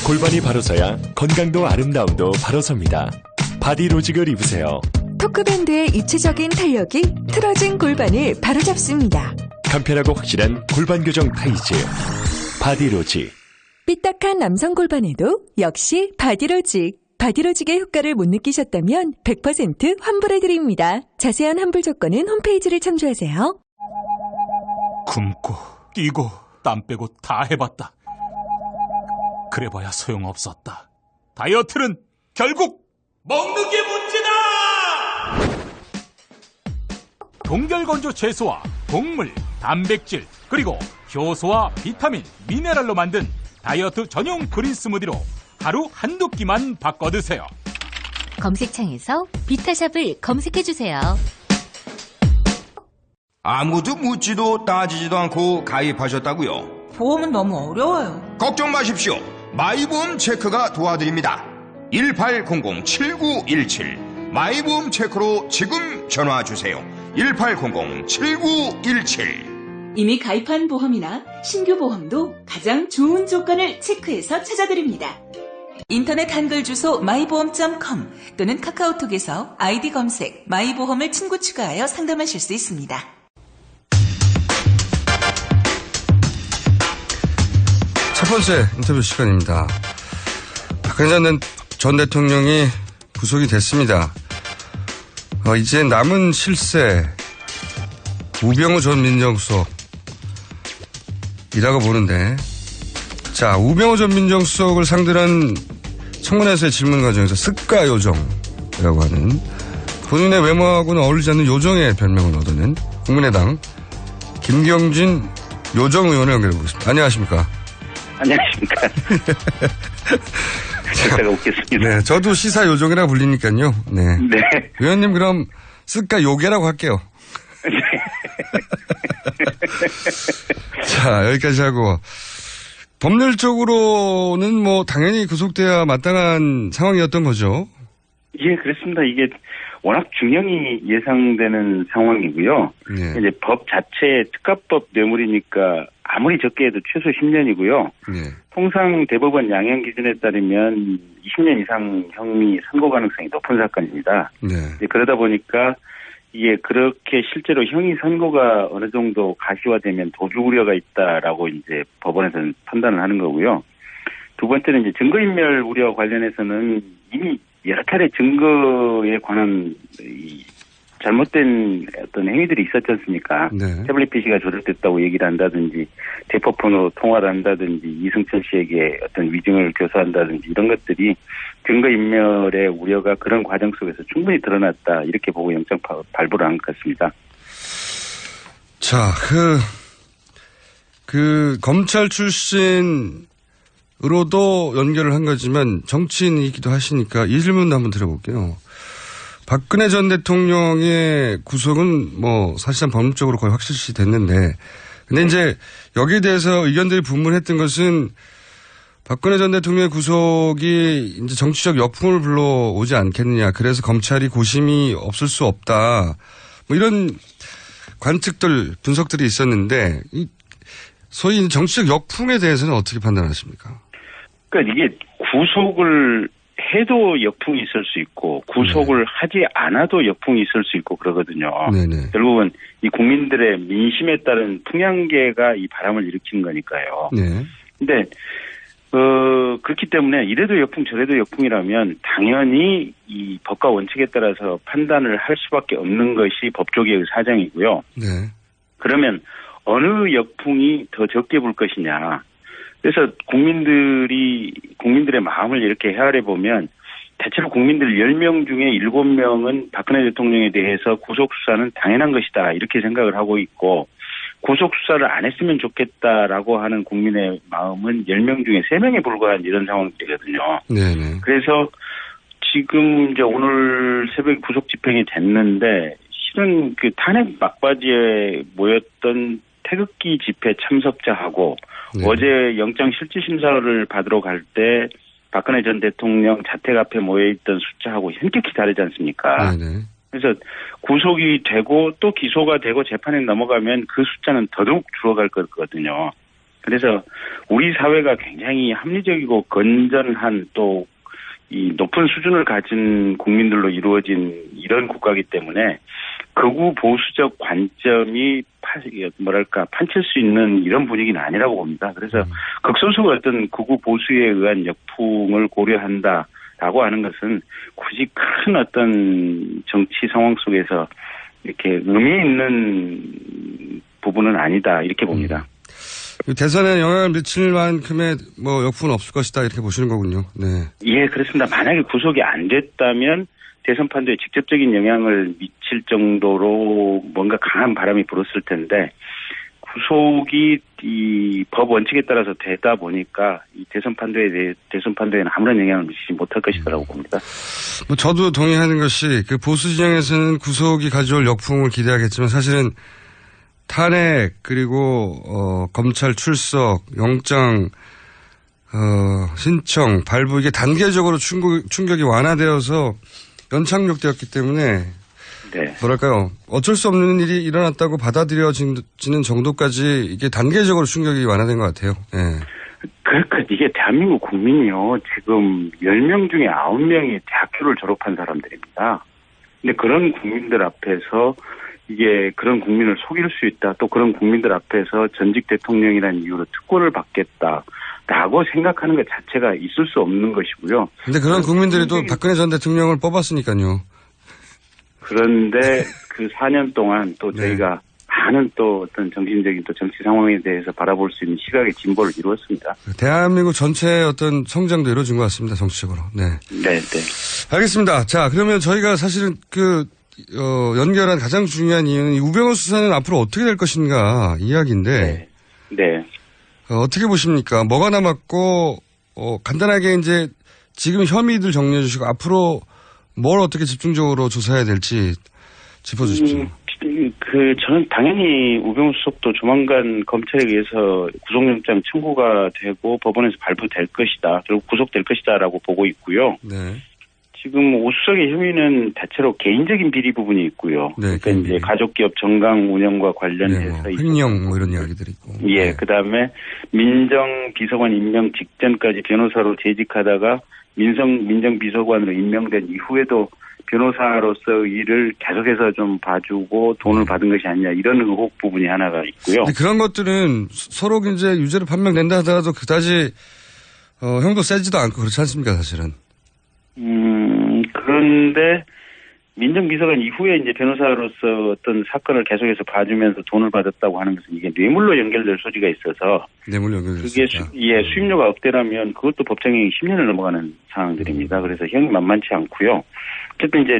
골반이 바로 서야 건강도 아름다움도 바로 섭니다. 바디로직을 입으세요. 토크밴드의 입체적인 탄력이 틀어진 골반을 바로잡습니다. 간편하고 확실한 골반 교정 타이즈. 바디로직. 삐딱한 남성 골반에도 역시 바디로직. 바디로직의 효과를 못 느끼셨다면 100% 환불해드립니다. 자세한 환불 조건은 홈페이지를 참조하세요. 굶고 뛰고 땀 빼고 다 해봤다. 그래봐야 소용없었다. 다이어트는 결국 먹는 게 문제다! 동결건조 채소와 곡물, 단백질, 그리고 효소와 비타민, 미네랄로 만든 다이어트 전용 그린 스무디로 하루 한두 끼만 바꿔 드세요. 검색창에서 비타샵을 검색해주세요. 아무도 묻지도 따지지도 않고 가입하셨다고요? 보험은 너무 어려워요. 걱정 마십시오. 마이보험 체크가 도와드립니다. 1800-7917 마이보험 체크로 지금 전화주세요. 1800-7917 이미 가입한 보험이나 신규 보험도 가장 좋은 조건을 체크해서 찾아드립니다. 인터넷 한글 주소 마이보험.com 또는 카카오톡에서 아이디 검색 마이보험을 친구 추가하여 상담하실 수 있습니다. 첫 번째 인터뷰 시간입니다. 박근혜 전 대통령이 구속이 됐습니다. 이제 남은 실세 우병우 전 민정수석이라고 보는데, 자, 우병우 전 민정수석을 상대로 한 청문회에서의 질문 과정에서 습가 요정이라고 하는 본인의 외모하고는 어울리지 않는 요정의 별명을 얻어낸 국민의당 김경진 요정 의원을 연결해보겠습니다. 안녕하십니까? 안녕하십니까? 제가 웃겠습니다. 네, 저도 시사 요정이라 불리니까요. 네. 네. 의원님 그럼 습가 요괴라고 할게요. 네. 자, 여기까지 하고, 법률적으로는 뭐 당연히 구속돼야 마땅한 상황이었던 거죠. 예, 그렇습니다. 이게 워낙 중형이 예상되는 상황이고요. 네. 이제 법 자체 특가법 뇌물이니까 아무리 적게 해도 최소 10년이고요. 네. 통상 대법원 양형 기준에 따르면 20년 이상 형이 선고 가능성이 높은 사건입니다. 네. 이제 그러다 보니까 이게 그렇게 실제로 형이 선고가 어느 정도 가시화되면 도주 우려가 있다라고 이제 법원에서는 판단을 하는 거고요. 두 번째는 이제 증거인멸 우려 관련해서는 이미 여러 차례 증거에 관한 잘못된 어떤 행위들이 있었지 않습니까? 네. 태블릿 PC가 조작됐다고 얘기를 한다든지 대포폰으로 통화를 한다든지 이승철 씨에게 어떤 위증을 교사한다든지 이런 것들이 증거인멸의 우려가 그런 과정 속에서 충분히 드러났다 이렇게 보고 영장 발부를 한 것 같습니다. 자, 검찰 출신으로도 연결을 한 거지만 정치인이기도 하시니까 이 질문도 한번 드려볼게요. 박근혜 전 대통령의 구속은 뭐 사실상 법률적으로 거의 확실시 됐는데, 근데 이제 여기에 대해서 의견들이 분분했던 것은 박근혜 전 대통령의 구속이 이제 정치적 역풍을 불러오지 않겠느냐. 그래서 검찰이 고심이 없을 수 없다. 뭐 이런 관측들, 분석들이 있었는데, 소위 정치적 역풍에 대해서는 어떻게 판단하십니까? 그러니까 이게 구속을 해도 역풍이 있을 수 있고 구속을 하지 않아도 역풍이 있을 수 있고 그러거든요. 네네. 결국은 이 국민들의 민심에 따른 풍향계가 이 바람을 일으킨 거니까요. 네. 근데 그 그렇기 때문에 이래도 역풍 저래도 역풍이라면 당연히 이 법과 원칙에 따라서 판단을 할 수밖에 없는 것이 법조계의 사정이고요. 네. 그러면 어느 역풍이 더 적게 불 것이냐. 그래서 국민들의 마음을 이렇게 헤아려 보면 대체로 국민들 10명 중에 7명은 박근혜 대통령에 대해서 구속수사는 당연한 것이다. 이렇게 생각을 하고 있고 구속수사를 안 했으면 좋겠다라고 하는 국민의 마음은 10명 중에 3명에 불과한 이런 상황들이거든요. 네네. 그래서 지금 이제 오늘 새벽 구속 집행이 됐는데 실은 그 탄핵 막바지에 모였던 태극기 집회 참석자하고 네. 어제 영장 실질심사를 받으러 갈 때 박근혜 전 대통령 자택 앞에 모여있던 숫자하고 현격히 다르지 않습니까? 네네. 그래서 구속이 되고 또 기소가 되고 재판에 넘어가면 그 숫자는 더더욱 줄어갈 거거든요. 그래서 우리 사회가 굉장히 합리적이고 건전한 또 이 높은 수준을 가진 국민들로 이루어진 이런 국가이기 때문에 극우 보수적 관점이 판칠 수 있는 이런 분위기는 아니라고 봅니다. 그래서 극소수가 어떤 극우 보수에 의한 역풍을 고려한다라고 하는 것은 굳이 큰 어떤 정치 상황 속에서 이렇게 의미 있는 부분은 아니다 이렇게 봅니다. 대선에 영향을 미칠 만큼의 역풍은 없을 것이다 이렇게 보시는 거군요. 네. 예, 그렇습니다. 만약에 구속이 안 됐다면 대선 판도에 직접적인 영향을 미칠 정도로 뭔가 강한 바람이 불었을 텐데 구속이 이 법 원칙에 따라서 되다 보니까 이 대선 판도에는 아무런 영향을 미치지 못할 것이라고 봅니다. 저도 동의하는 것이 그 보수 진영에서는 구속이 가져올 역풍을 기대하겠지만 사실은 탄핵 그리고 검찰 출석, 영장 신청, 발부 이게 단계적으로 충격이 완화되어서 연착륙되었기 때문에 네. 뭐랄까요 어쩔 수 없는 일이 일어났다고 받아들여지는 정도까지 이게 단계적으로 충격이 완화된 것 같아요. 네. 그러니까 이게 대한민국 국민이요 지금 10명 중에 9명이 대학교를 졸업한 사람들입니다. 근데 그런 국민들 앞에서 이게 그런 국민을 속일 수 있다. 또 그런 국민들 앞에서 전직 대통령이라는 이유로 특권을 받겠다라고 생각하는 것 자체가 있을 수 없는 것이고요. 근데 그런 국민들이 또 박근혜 전 대통령을 뽑았으니까요. 그런데 그 4년 동안 또 저희가 많은 또 어떤 정신적인 또 정치 상황에 대해서 바라볼 수 있는 시각의 진보를 이루었습니다. 대한민국 전체의 어떤 성장도 이루어진 것 같습니다. 정치적으로. 네. 네, 네. 알겠습니다. 자, 그러면 저희가 사실은 연결한 가장 중요한 이유는 이 우병우 수사는 앞으로 어떻게 될 것인가 이야기인데. 네. 어떻게 보십니까? 뭐가 남았고, 간단하게 이제 지금 혐의들 정리해 주시고 앞으로 뭘 어떻게 집중적으로 조사해야 될지 짚어주십시오. 저는 당연히 우병우 수석도 조만간 검찰에 의해서 구속영장 청구가 되고 법원에서 발부될 것이다. 그리고 구속될 것이다라고 보고 있고요. 네. 지금 오 수석의 혐의는 대체로 개인적인 비리 부분이 있고요. 네, 그러니까 이제 가족기업 정강 운영과 관련해서 횡령 이런 이야기들이 있고. 예, 네. 그다음에 민정비서관 임명 직전까지 변호사로 재직하다가 민정비서관으로 임명된 이후에도 변호사로서 일을 계속해서 좀 봐주고 돈을 받은 것이 아니냐 이런 의혹 부분이 하나가 있고요. 근데 그런 것들은 서로 이제 유죄를 판명된다 하더라도 그다지 형도 세지도 않고 그렇지 않습니까, 사실은? 그런데 민정비서관 이후에 이제 변호사로서 어떤 사건을 계속해서 봐주면서 돈을 받았다고 하는 것은 이게 뇌물로 연결될 소지가 있어서 뇌물로 연결될 그게 수임료가 억대라면 그것도 법정형이 10년을 넘어가는 상황들입니다. 그래서 형이 만만치 않고요. 어쨌든 이제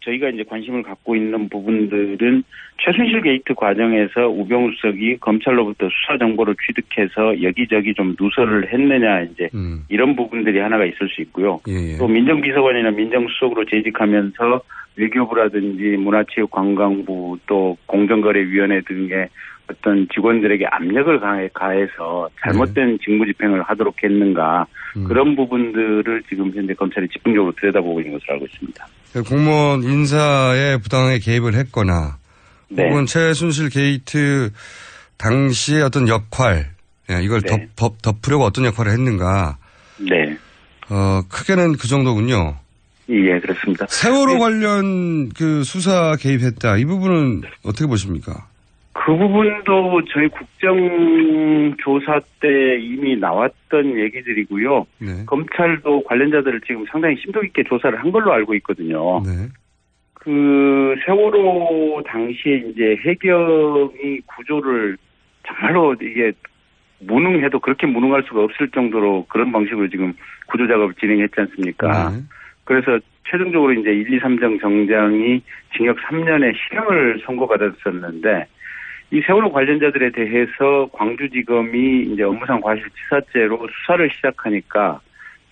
저희가 이제 관심을 갖고 있는 부분들은 최순실 게이트 과정에서 우병우 수석이 검찰로부터 수사 정보를 취득해서 여기저기 좀 누설을 했느냐 이제 이런 부분들이 하나가 있을 수 있고요. 예. 또 민정비서관이나 민정수석으로 재직하면서 외교부라든지 문화체육관광부 또 공정거래위원회 등의 어떤 직원들에게 압력을 가해서 잘못된 직무집행을 하도록 했는가 그런 부분들을 지금 현재 검찰이 집중적으로 들여다보고 있는 것으로 알고 있습니다. 공무원 인사에 부당하게 개입을 했거나 네. 혹은 최순실 게이트 당시의 어떤 역할 이걸 네. 덮으려고 어떤 역할을 했는가. 네. 크게는 그 정도군요. 예, 그렇습니다. 세월호 관련 그 수사 개입했다. 이 부분은 어떻게 보십니까? 그 부분도 저희 국정조사 때 이미 나왔던 얘기들이고요. 네. 검찰도 관련자들을 지금 상당히 심도 있게 조사를 한 걸로 알고 있거든요. 네. 그 세월호 당시에 이제 해경이 구조를 정말로 이게 무능해도 그렇게 무능할 수가 없을 정도로 그런 방식으로 지금 구조 작업을 진행했지 않습니까? 네. 그래서 최종적으로 이제 1, 2, 3정 정장이 징역 3년의 실형을 선고받았었는데 이 세월호 관련자들에 대해서 광주지검이 이제 업무상 과실치사죄로 수사를 시작하니까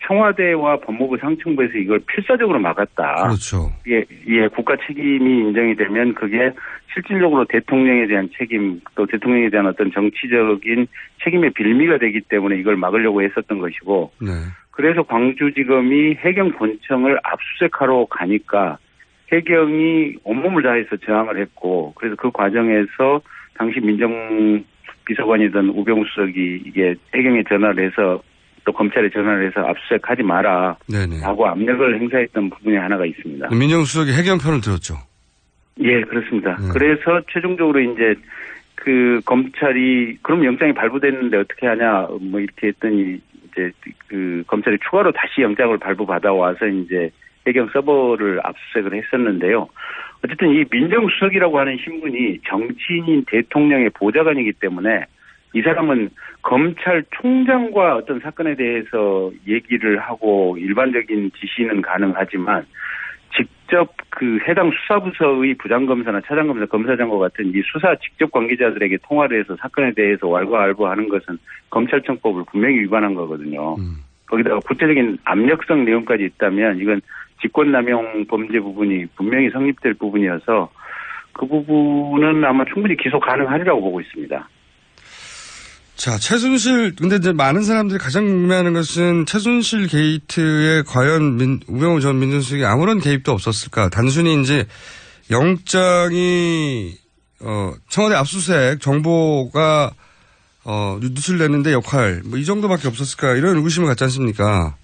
청와대와 법무부 상층부에서 이걸 필사적으로 막았다. 그렇죠. 예, 국가 책임이 인정이 되면 그게 실질적으로 대통령에 대한 책임, 또 대통령에 대한 어떤 정치적인 책임의 빌미가 되기 때문에 이걸 막으려고 했었던 것이고, 네. 그래서 광주지검이 해경 본청을 압수수색하러 가니까 해경이 온몸을 다해서 저항을 했고, 그래서 그 과정에서 당시 민정비서관이던 우병우 수석이 이게 해경에 전화를 해서 또 검찰에 전화를 해서 압수수색하지 마라 라고 압력을 행사했던 부분이 하나가 있습니다. 민정수석이 해경 편을 들었죠. 예, 그렇습니다. 그래서 최종적으로 이제 그 검찰이 그럼 영장이 발부됐는데 어떻게 하냐 뭐 이렇게 했더니 이제 그 검찰이 추가로 다시 영장을 발부받아 와서 이제 해경 서버를 압수수색을 했었는데요. 어쨌든 이 민정수석이라고 하는 신분이 정치인인 대통령의 보좌관이기 때문에 이 사람은 검찰총장과 어떤 사건에 대해서 얘기를 하고 일반적인 지시는 가능하지만 직접 그 해당 수사부서의 부장검사나 차장검사, 검사장과 같은 이 수사 직접 관계자들에게 통화를 해서 사건에 대해서 왈가왈부하는 것은 검찰청법을 분명히 위반한 거거든요. 거기다가 구체적인 압력성 내용까지 있다면 이건 직권남용 범죄 부분이 분명히 성립될 부분이어서 그 부분은 아마 충분히 기소 가능하리라고 보고 있습니다. 자, 최순실, 근데 이제 많은 사람들이 가장 궁금해하는 것은 최순실 게이트에 과연 우병우 전 민정수석이 아무런 개입도 없었을까? 단순히 이제 영장이, 청와대 압수수색 정보가, 누출됐는데 역할, 뭐 이 정도밖에 없었을까? 이런 의구심을 갖지 않습니까?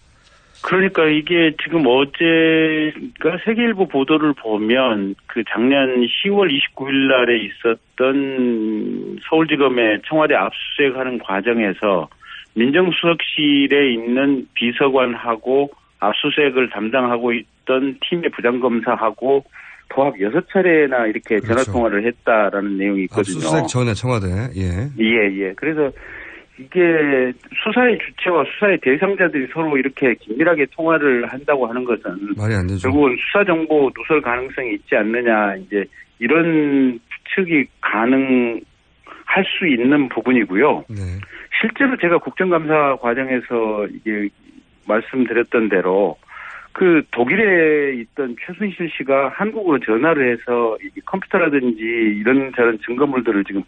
그러니까 이게 지금 어제가 세계일보 보도를 보면 그 작년 10월 29일 날에 있었던 서울지검의 청와대 압수수색하는 과정에서 민정수석실에 있는 비서관하고 압수수색을 담당하고 있던 팀의 부장검사하고 도합 6차례나 이렇게 전화통화를 했다라는 내용이 있거든요. 압수수색 전에 청와대, 예. 예. 그래서 이게 수사의 주체와 수사의 대상자들이 서로 이렇게 긴밀하게 통화를 한다고 하는 것은 말이 안 되죠. 결국은 수사 정보 누설 가능성이 있지 않느냐 이제 이런 추측이 가능할 수 있는 부분이고요. 네. 실제로 제가 국정감사 과정에서 이게 말씀드렸던 대로 그 독일에 있던 최순실 씨가 한국으로 전화를 해서 이 컴퓨터라든지 이런 저런 증거물들을 지금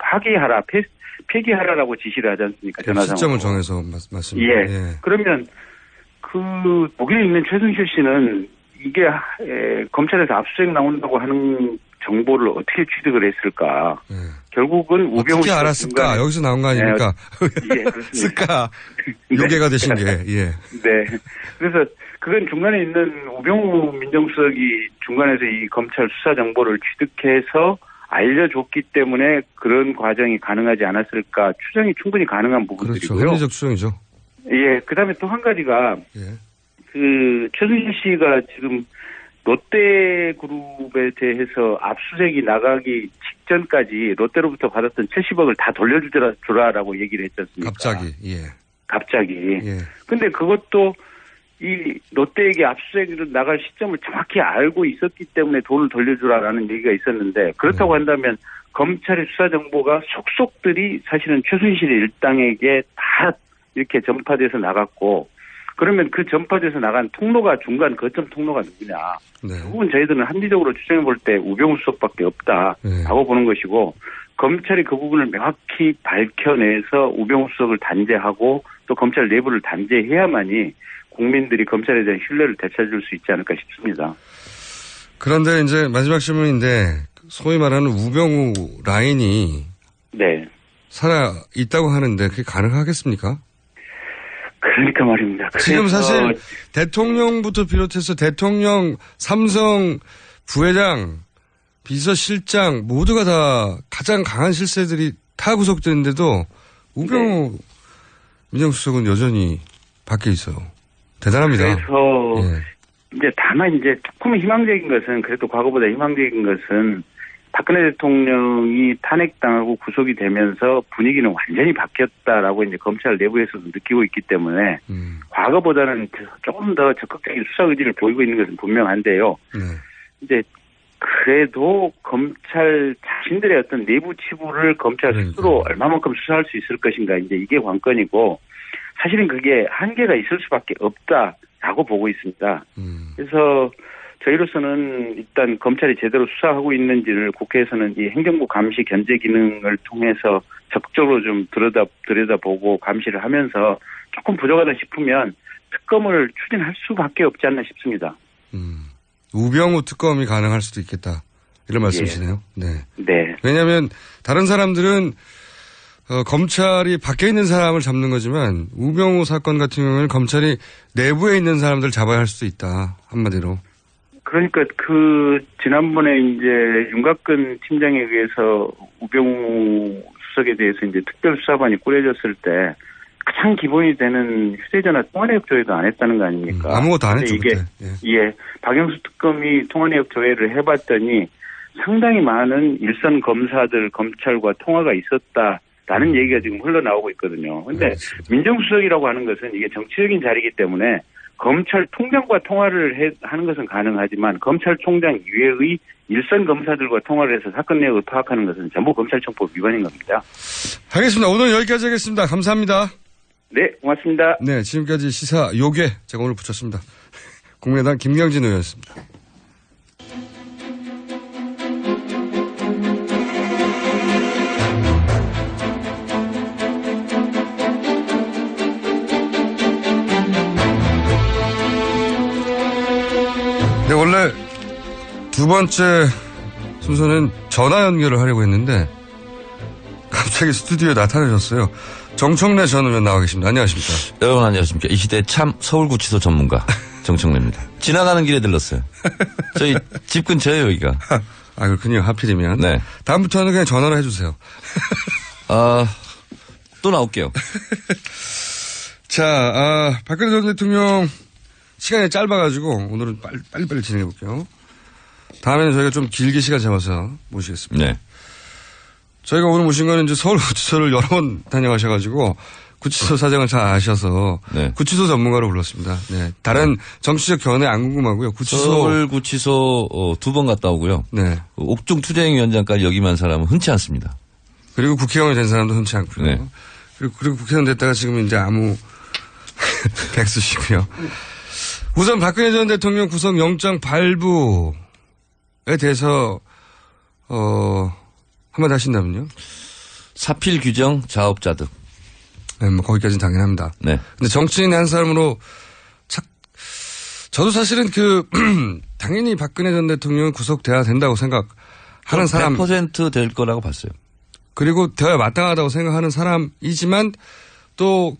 폐기하라라고 지시를 하지 않습니까? 전화상으로. 시점을 정해서 맞습니다. 예. 그러면 그 독일에 있는 최순실 씨는 이게 검찰에서 압수수색 나온다고 하는 정보를 어떻게 취득을 했을까? 결국은 우병우 어떻게 알았을까? 여기서 나온 거 아닙니까? 예, 그렇습니다. 쓸까? 요괴가 되신 게, 예. 네. 그래서 그건 중간에 있는 우병우 민정수석이 중간에서 이 검찰 수사 정보를 취득해서 알려줬기 때문에 그런 과정이 가능하지 않았을까 추정이 충분히 가능한 부분들이고요. 그렇죠. 합리적 추정이죠. 예. 그다음에 또 한 가지가 그 최순실 씨가 지금 롯데그룹에 대해서 압수수색이 나가기 직전까지 롯데로부터 받았던 70억을 다 돌려주라라고 얘기를 했지 않습니까? 갑자기. 예. 근데 그것도 이 롯데에게 압수수색으로 나갈 시점을 정확히 알고 있었기 때문에 돈을 돌려주라라는 얘기가 있었는데 그렇다고 한다면 검찰의 수사 정보가 속속들이 사실은 최순실 일당에게 다 이렇게 전파돼서 나갔고 그러면 그 전파돼서 나간 통로가 중간 거점 통로가 누구냐. 그 부분 저희들은 합리적으로 추정해 볼 때 우병우 수석밖에 없다라고 보는 것이고 검찰이 그 부분을 명확히 밝혀내서 우병우 수석을 단죄하고 또 검찰 내부를 단죄해야만이 국민들이 검찰에 대한 신뢰를 되찾을 수 있지 않을까 싶습니다. 그런데 이제 마지막 질문인데 소위 말하는 우병우 라인이 살아 있다고 하는데 그게 가능하겠습니까? 그러니까 말입니다. 지금 사실 대통령부터 비롯해서 대통령, 삼성 부회장, 비서실장 모두가 다 가장 강한 실세들이 다 구속됐는데도 우병우 민정수석은 여전히 밖에 있어요. 대단합니다. 그래서 이제 다만 이제 조금 희망적인 것은 그래도 과거보다 희망적인 것은 박근혜 대통령이 탄핵당하고 구속이 되면서 분위기는 완전히 바뀌었다라고 이제 검찰 내부에서도 느끼고 있기 때문에 과거보다는 조금 더 적극적인 수사 의지를 보이고 있는 것은 분명한데요. 이제 그래도 검찰 자신들의 어떤 내부 치부를 검찰 스스로 얼마만큼 수사할 수 있을 것인가 이제 이게 관건이고 사실은 그게 한계가 있을 수밖에 없다라고 보고 있습니다. 그래서 저희로서는 일단 검찰이 제대로 수사하고 있는지를 국회에서는 이 행정부 감시 견제 기능을 통해서 적극적으로 좀 들여다보고 감시를 하면서 조금 부족하다 싶으면 특검을 추진할 수밖에 없지 않나 싶습니다. 우병우 특검이 가능할 수도 있겠다. 이런 말씀이시네요. 네. 네. 왜냐하면 다른 사람들은 검찰이 밖에 있는 사람을 잡는 거지만 우병우 사건 같은 경우에는 검찰이 내부에 있는 사람들 잡아야 할 수도 있다. 한마디로. 그러니까 지난번에 이제 윤곽근 팀장에 의해서 우병우 수석에 대해서 이제 특별수사반이 꾸려졌을 때 가장 기본이 되는 휴대전화 통화내역 조회도 안 했다는 거 아닙니까? 아무것도 안 했죠. 이게 박영수 특검이 통화내역 조회를 해봤더니 상당히 많은 일선 검사들 검찰과 통화가 있었다라는 얘기가 지금 흘러나오고 있거든요. 그런데 민정수석이라고 하는 것은 이게 정치적인 자리이기 때문에 검찰총장과 통화를 하는 것은 가능하지만 검찰총장 이외의 일선 검사들과 통화를 해서 사건 내역을 파악하는 것은 전부 검찰청법 위반인 겁니다. 알겠습니다. 오늘 여기까지 하겠습니다. 감사합니다. 네, 고맙습니다. 네, 지금까지 시사 요괴 제가 오늘 붙였습니다. 국민의당 김경진 의원이었습니다. 네, 원래 두 번째 순서는 전화 연결을 하려고 했는데 갑자기 스튜디오에 나타나셨어요. 정청래 전 의원 나와 계십니다. 안녕하십니까. 여러분 안녕하십니까. 이 시대 참 서울구치소 전문가 정청래입니다. 지나가는 길에 들렀어요. 저희 집 근처에요 여기가. 아 그렇군요. 하필이면. 네. 다음부터는 그냥 전화로 해주세요. 또 나올게요. 자, 박근혜 전 대통령 시간이 짧아가지고 오늘은 빨리빨리 진행해볼게요. 다음에는 저희가 좀 길게 시간 잡아서 모시겠습니다. 네. 저희가 오늘 모신 거는 이제 서울구치소를 여러 번 다녀가셔가지고 구치소 사정을 잘 아셔서 구치소 전문가로 불렀습니다. 네. 다른 정치적 견해 안 궁금하고요. 서울구치소 2번 갔다 오고요. 네. 옥중 투쟁위원장까지 역임한 사람은 흔치 않습니다. 그리고 국회의원이 된 사람도 흔치 않고요. 네. 그리고 국회의원 됐다가 지금 이제 아무 백수시고요. 우선 박근혜 전 대통령 구속영장 발부에 대해서 한마디 하신다면요? 사필 규정 자업자득. 네, 뭐 거기까지는 당연합니다. 네. 근데 정치인의 한 사람으로 저도 사실은 당연히 박근혜 전 대통령은 구속돼야 된다고 생각하는 사람. 100% 될 거라고 봤어요. 그리고 되어야 마땅하다고 생각하는 사람이지만 또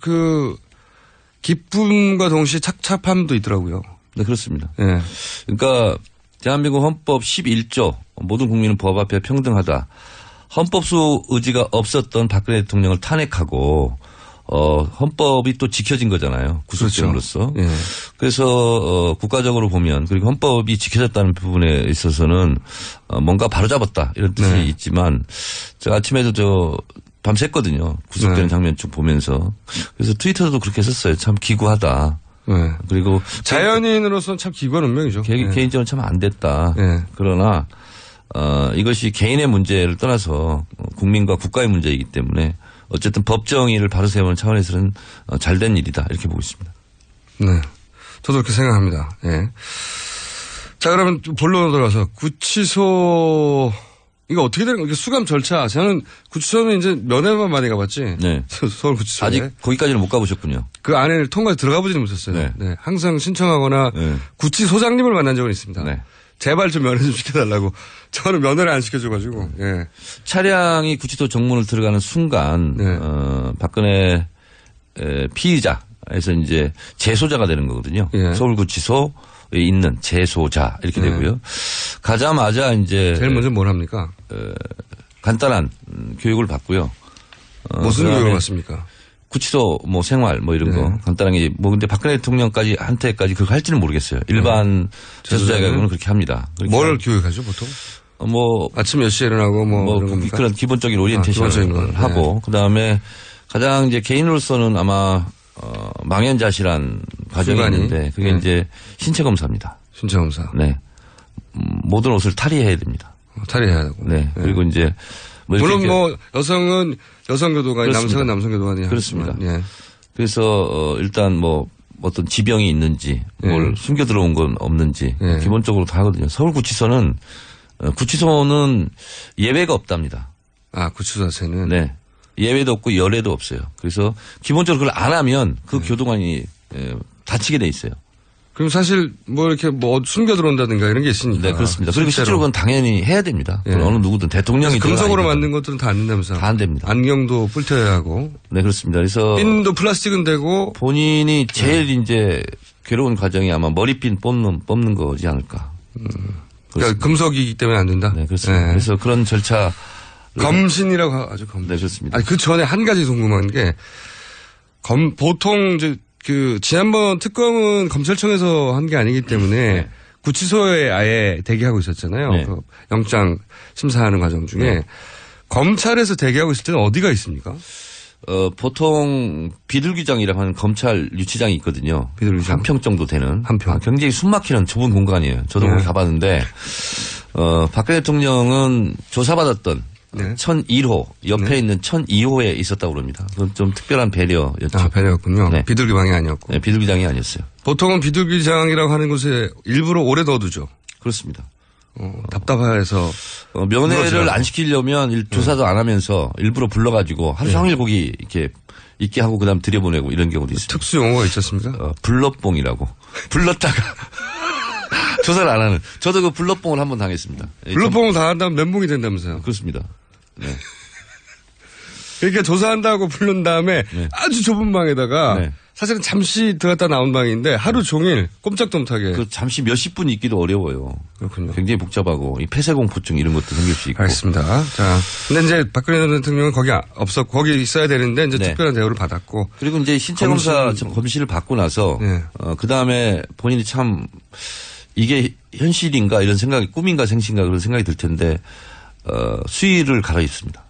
기쁨과 동시에 착잡함도 있더라고요. 네, 그렇습니다. 네. 그러니까 대한민국 헌법 11조 모든 국민은 법 앞에 평등하다. 헌법수 의지가 없었던 박근혜 대통령을 탄핵하고 헌법이 또 지켜진 거잖아요. 구속됨으로써. 그렇죠. 예. 그래서 국가적으로 보면 그리고 헌법이 지켜졌다는 부분에 있어서는 뭔가 바로잡았다 이런 뜻이 있지만 제가 아침에도 밤샜거든요. 구속되는 장면 쭉 보면서. 그래서 트위터도 그렇게 했었어요. 참 기구하다. 네. 그리고 자연인으로서는 참 기구한 운명이죠. 개인적으로 참 안 됐다. 그러나 이것이 개인의 문제를 떠나서 국민과 국가의 문제이기 때문에 어쨌든 법정의를 바로 세우는 차원에서는 잘된 일이다 이렇게 보고 있습니다. 네, 저도 그렇게 생각합니다. 예. 자, 그러면 본론으로 들어가서 구치소 이거 어떻게 되는 거예요? 수감 절차. 저는 구치소는 이제 면회만 많이 가봤지. 네. 서울구치소. 아직 거기까지는 못 가보셨군요. 그 안에 통과해서 들어가 보지는 못했어요. 네. 네. 항상 신청하거나 구치소장님을 만난 적은 있습니다. 네. 제발 좀 면회 좀 시켜달라고. 저는 면회를 안 시켜줘가지고. 예. 차량이 구치소 정문을 들어가는 순간 박근혜 피의자 구치소에서 이제 재소자가 되는 거거든요. 예. 서울구치소에 있는 재소자 이렇게 예. 되고요. 가자마자 이제 제일 먼저 뭘 합니까? 간단한 교육을 받고요. 무슨 교육을 받습니까? 구치소 뭐 생활 뭐 이런 거 간단하게 뭐 근데 박근혜 대통령까지 한테까지 그거 할지는 모르겠어요. 일반 재소자의 경우는 그렇게 합니다. 뭘 교육하죠 보통? 뭐 아침 몇 시에 일어나고 뭐 그런 기본적인 오리엔테이션을 하고 그다음에 가장 이제 개인으로서는 아마 망연자실한 과정이 있는데 그게 이제 신체 검사입니다. 신체 검사. 네. 모든 옷을 탈의해야 됩니다. 탈의해야 되고. 네. 그리고 이제 물론 뭐 여성은 여성 교도관이, 그렇습니다. 남성은 남성 교도관이 그렇습니다. 예. 그래서 일단 뭐 어떤 지병이 있는지 뭘 숨겨 들어온 건 없는지 기본적으로 다 하거든요. 서울구치소는 예외가 없답니다. 아, 구치소 자체는? 네. 예외도 없고 열애도 없어요. 그래서 기본적으로 그걸 안 하면 그 교도관이 다치게 돼 있어요. 그럼 사실 뭐 이렇게 뭐 숨겨 들어온다든가 이런 게 있으니까. 네, 그렇습니다. 그리고 실제로 그건 당연히 해야 됩니다. 어느 누구든 대통령이 금속으로 만든 것들은 다 안 된다면서요? 다 안 됩니다. 안경도 뿔테야 하고. 네, 그렇습니다. 그래서 핀도 플라스틱은 되고 본인이 제일 이제 괴로운 과정이 아마 머리핀 뽑는 거지 않을까. 그러니까 금속이기 때문에 안 된다. 네, 그렇습니다. 네. 그래서 그런 절차 검신이라고 하죠. 검신. 네, 그렇습니다. 아니, 그 전에 한 가지 궁금한 게 보통 이제 지난번 특검은 검찰청에서 한 게 아니기 때문에 구치소에 아예 대기하고 있었잖아요. 네. 그 영장 심사하는 과정 중에 검찰에서 대기하고 있을 때는 어디가 있습니까? 보통 비둘기장이라고 하는 검찰 유치장이 있거든요. 비둘기장. 한 평 정도 되는. 한 평. 굉장히 숨막히는 좁은 공간이에요. 저도 거기 가봤는데, 박근혜 대통령은 조사받았던 1001호, 옆에 있는 1002호에 있었다고 그럽니다. 그건 좀 특별한 배려였죠. 아, 배려였군요. 네. 비둘기방이 아니었고. 네, 비둘기장이 아니었어요. 보통은 비둘기장이라고 하는 곳에 일부러 오래 넣어두죠. 그렇습니다. 답답해서. 면회를 안 시키려면 조사도 안 하면서 일부러 불러가지고 하루 종일 거기 이렇게 있게 하고 그다음 들여보내고 이런 경우도 있습니다. 특수 용어가 있었습니까? 불러뽕이라고. 불렀다가 조사를 안 하는. 저도 그 불러뽕을 한번 당했습니다. 불러뽕을 당한다면 멘붕이 된다면서요? 그렇습니다. 네. 그러니까 조사한다고 부른 다음에 아주 좁은 방에다가 사실은 잠시 들어갔다 나온 방인데 하루 종일 꼼짝도 못하게. 그 잠시 몇십 분 있기도 어려워요. 그렇군요. 굉장히 복잡하고 이 폐쇄공포증 이런 것도 생길 수 있고. 알겠습니다. 자, 근데 이제 박근혜 전 대통령은 거기 없었고 거기 있어야 되는데 이제 특별한 대우를 받았고. 그리고 이제 신체검사 검시를 받고 나서 그 다음에 본인이 참 이게 현실인가 이런 생각이 꿈인가 생신가 그런 생각이 들 텐데 수의를 갈아입습니다.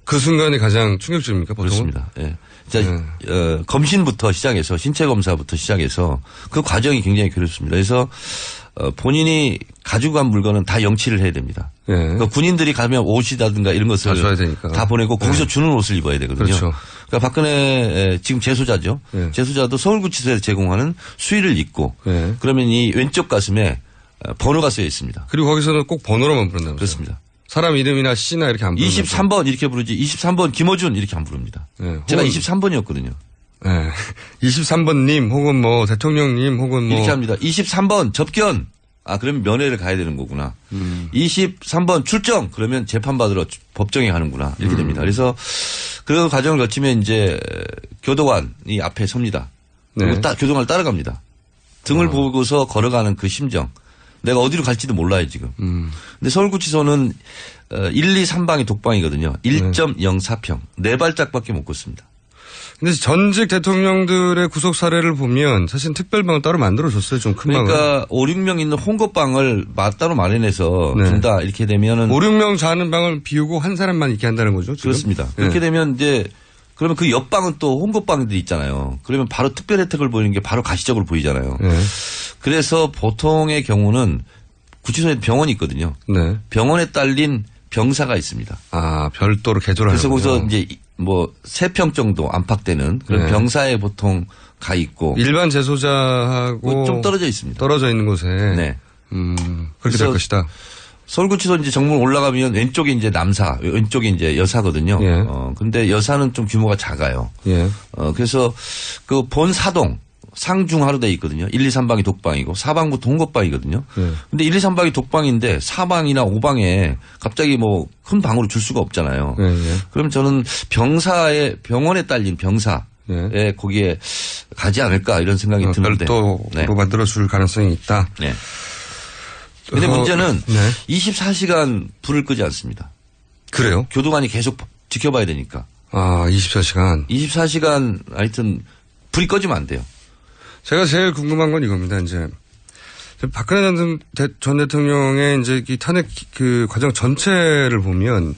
그 순간이 가장 충격적입니까? 보통은? 그렇습니다. 예. 자, 검신부터 시작해서 신체 검사부터 시작해서 그 과정이 굉장히 괴롭습니다. 그래서 본인이 가지고 간 물건은 다 영치를 해야 됩니다. 그러니까 군인들이 가면 옷이라든가 이런 것을 줘야 되니까. 다 보내고 거기서 주는 옷을 입어야 되거든요. 그렇죠. 그러니까 박근혜 지금 재소자죠. 재소자도 서울구치소에서 제공하는 수의를 입고 그러면 이 왼쪽 가슴에 번호가 쓰여 있습니다. 그리고 거기서는 꼭 번호로만 부른다면서요? 그렇습니다. 사람 이름이나 씨나 이렇게 안 부르면서. 23번 이렇게 부르지 23번 김어준 이렇게 안 부릅니다. 제가 23번이었거든요. 네. 23번님 혹은 뭐 대통령님 혹은 뭐. 이렇게 합니다. 23번 접견. 아, 그러면 면회를 가야 되는 거구나. 23번 출정. 그러면 재판받으러 법정에 가는구나. 이렇게 됩니다. 그래서 그 과정을 거치면 이제 교도관이 앞에 섭니다. 그리고 교도관을 따라갑니다. 등을 보고서 걸어가는 그 심정. 내가 어디로 갈지도 몰라요, 지금. 근데 서울구치소는 1, 2, 3방이 독방이거든요. 1.04평. 4발짝밖에 못 걷습니다. 근데 전직 대통령들의 구속 사례를 보면 사실 특별방을 따로 만들어줬어요. 좀 큰 방을. 그러니까 5, 6명 있는 홍거방을 따로 마련해서 준다. 이렇게 되면은 5, 6명 자는 방을 비우고 한 사람만 있게 한다는 거죠. 지금? 그렇습니다. 그렇게 되면 이제 그러면 그 옆방은 또 홍거방들이 있잖아요. 그러면 바로 특별 혜택을 보이는 게 바로 가시적으로 보이잖아요. 그래서 보통의 경우는 구치소에 병원이 있거든요. 병원에 딸린 병사가 있습니다. 아, 별도로 개조를 그래서 거기서 이제 뭐 3평 정도 안팎되는 그런 병사에 보통 가 있고. 일반 재소자하고 좀 떨어져 있습니다. 떨어져 있는 곳에. 네. 그렇게 될 것이다. 서울구치소 이제 정문 올라가면 왼쪽에 이제 남사, 왼쪽에 이제 여사거든요. 근데 여사는 좀 규모가 작아요. 그래서 그 본 사동 상중하로 돼 있거든요. 1, 2, 3방이 독방이고 4방부터 홍거방이거든요. 근데 1, 2, 3방이 독방인데 4방이나 5방에 갑자기 뭐 큰 방으로 줄 수가 없잖아요. 그럼 저는 병원에 딸린 병사 예. 거기에 가지 않을까 이런 생각이 드는데. 별도로 만들어줄 가능성이 있다. 네. 근데 문제는 24시간 불을 끄지 않습니다. 그래요? 교도관이 계속 지켜봐야 되니까. 24시간. 24시간 하여튼 불이 꺼지면 안 돼요. 제가 제일 궁금한 건 이겁니다. 이제 박근혜 전 대통령의 이제 이 탄핵 그 과정 전체를 보면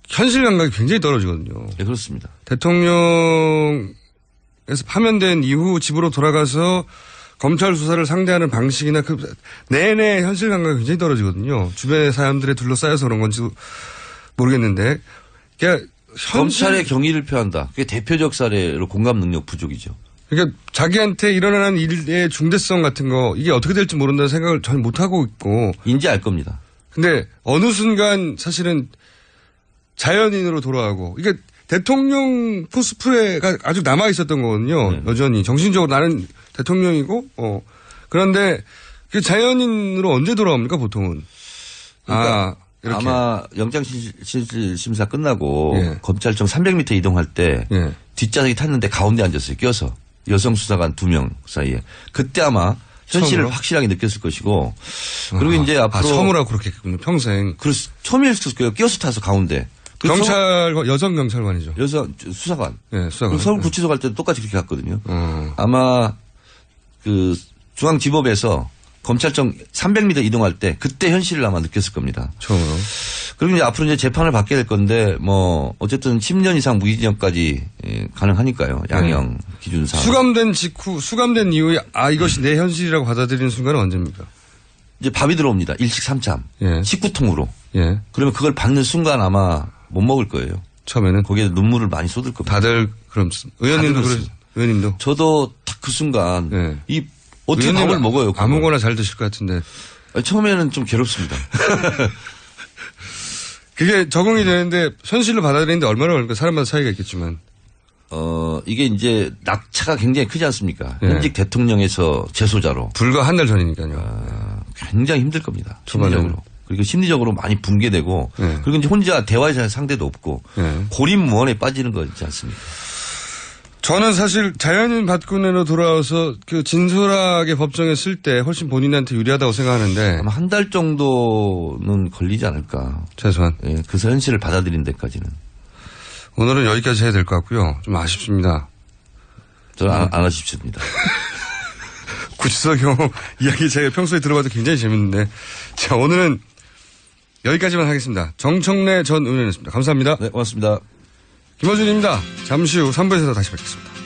현실 감각이 굉장히 떨어지거든요. 네, 그렇습니다. 대통령에서 파면된 이후 집으로 돌아가서 검찰 수사를 상대하는 방식이나 그 내내 현실 감각이 굉장히 떨어지거든요. 주변의 사람들에 둘러싸여서 그런 건지도 모르겠는데. 그러니까 검찰의 경위를 표한다. 그게 대표적 사례로 공감 능력 부족이죠. 그러니까 자기한테 일어나는 일의 중대성 같은 거 이게 어떻게 될지 모른다는 생각을 전혀 못하고 있고. 인지할 겁니다. 근데 어느 순간 사실은 자연인으로 돌아가고 이게 대통령 코스프레가 아주 남아 있었던 거거든요. 네. 여전히 정신적으로 나는 대통령이고 그런데 그 자연인으로 언제 돌아옵니까 보통은? 그러니까 아마 영장실질심사 끝나고 검찰청 300m 이동할 때 뒷좌석에 탔는데 가운데 앉았어요. 껴서 여성 수사관 2명 사이에 그때 아마 현실을 처음으로? 확실하게 느꼈을 것이고 그리고 이제 앞으로 처음으로 그렇게 했군요. 평생. 그래서 처음이었을 거예요. 끼어서 타서 가운데. 여성 경찰관이죠. 여성 수사관. 네, 수사관. 서울구치소 갈 때도 똑같이 그렇게 갔거든요. 아마 그 중앙지법에서 검찰청 300m 이동할 때 그때 현실을 아마 느꼈을 겁니다. 처음으로. 그리고 이제 앞으로 이제 재판을 받게 될 건데 뭐 어쨌든 10년 이상 무기징역까지 가능하니까요. 양형 기준상. 수감된 이후에 이것이 내 현실이라고 받아들이는 순간은 언제입니까? 이제 밥이 들어옵니다. 일식삼참. 식구통으로. 그러면 그걸 받는 순간 아마 못 먹을 거예요. 처음에는. 거기에 눈물을 많이 쏟을 겁니다. 다들 그럼 의원님도 의원님도. 저도 딱 그 순간 이 어떻게 밥을 먹어요? 그걸. 아무거나 잘 드실 것 같은데. 처음에는 좀 괴롭습니다. 그게 적응이 되는데 현실로 받아들이는데 얼마나 걸릴까? 사람마다 차이가 있겠지만. 이게 이제 낙차가 굉장히 크지 않습니까? 현직 대통령에서 재소자로. 불과 한 달 전이니까요. 굉장히 힘들 겁니다. 심리적으로. 그리고 심리적으로 많이 붕괴되고 그리고 이제 혼자 대화할 상대도 없고 고립무원에 빠지는 거 있지 않습니까? 저는 사실 자연인 박근혜로 돌아와서 그 진솔하게 법정에 쓸 때 훨씬 본인한테 유리하다고 생각하는데 아마 한 달 정도는 걸리지 않을까. 최소한. 그래서 현실을 받아들이는 데까지는. 오늘은 여기까지 해야 될 것 같고요. 좀 아쉽습니다. 저는 안 아쉽습니다. 구치소 경험 이야기 제가 평소에 들어봐도 굉장히 재밌는데. 자, 오늘은 여기까지만 하겠습니다. 정청래 전 의원이었습니다. 감사합니다. 네, 고맙습니다. 김어준입니다. 잠시 후 3부에서 다시 뵙겠습니다.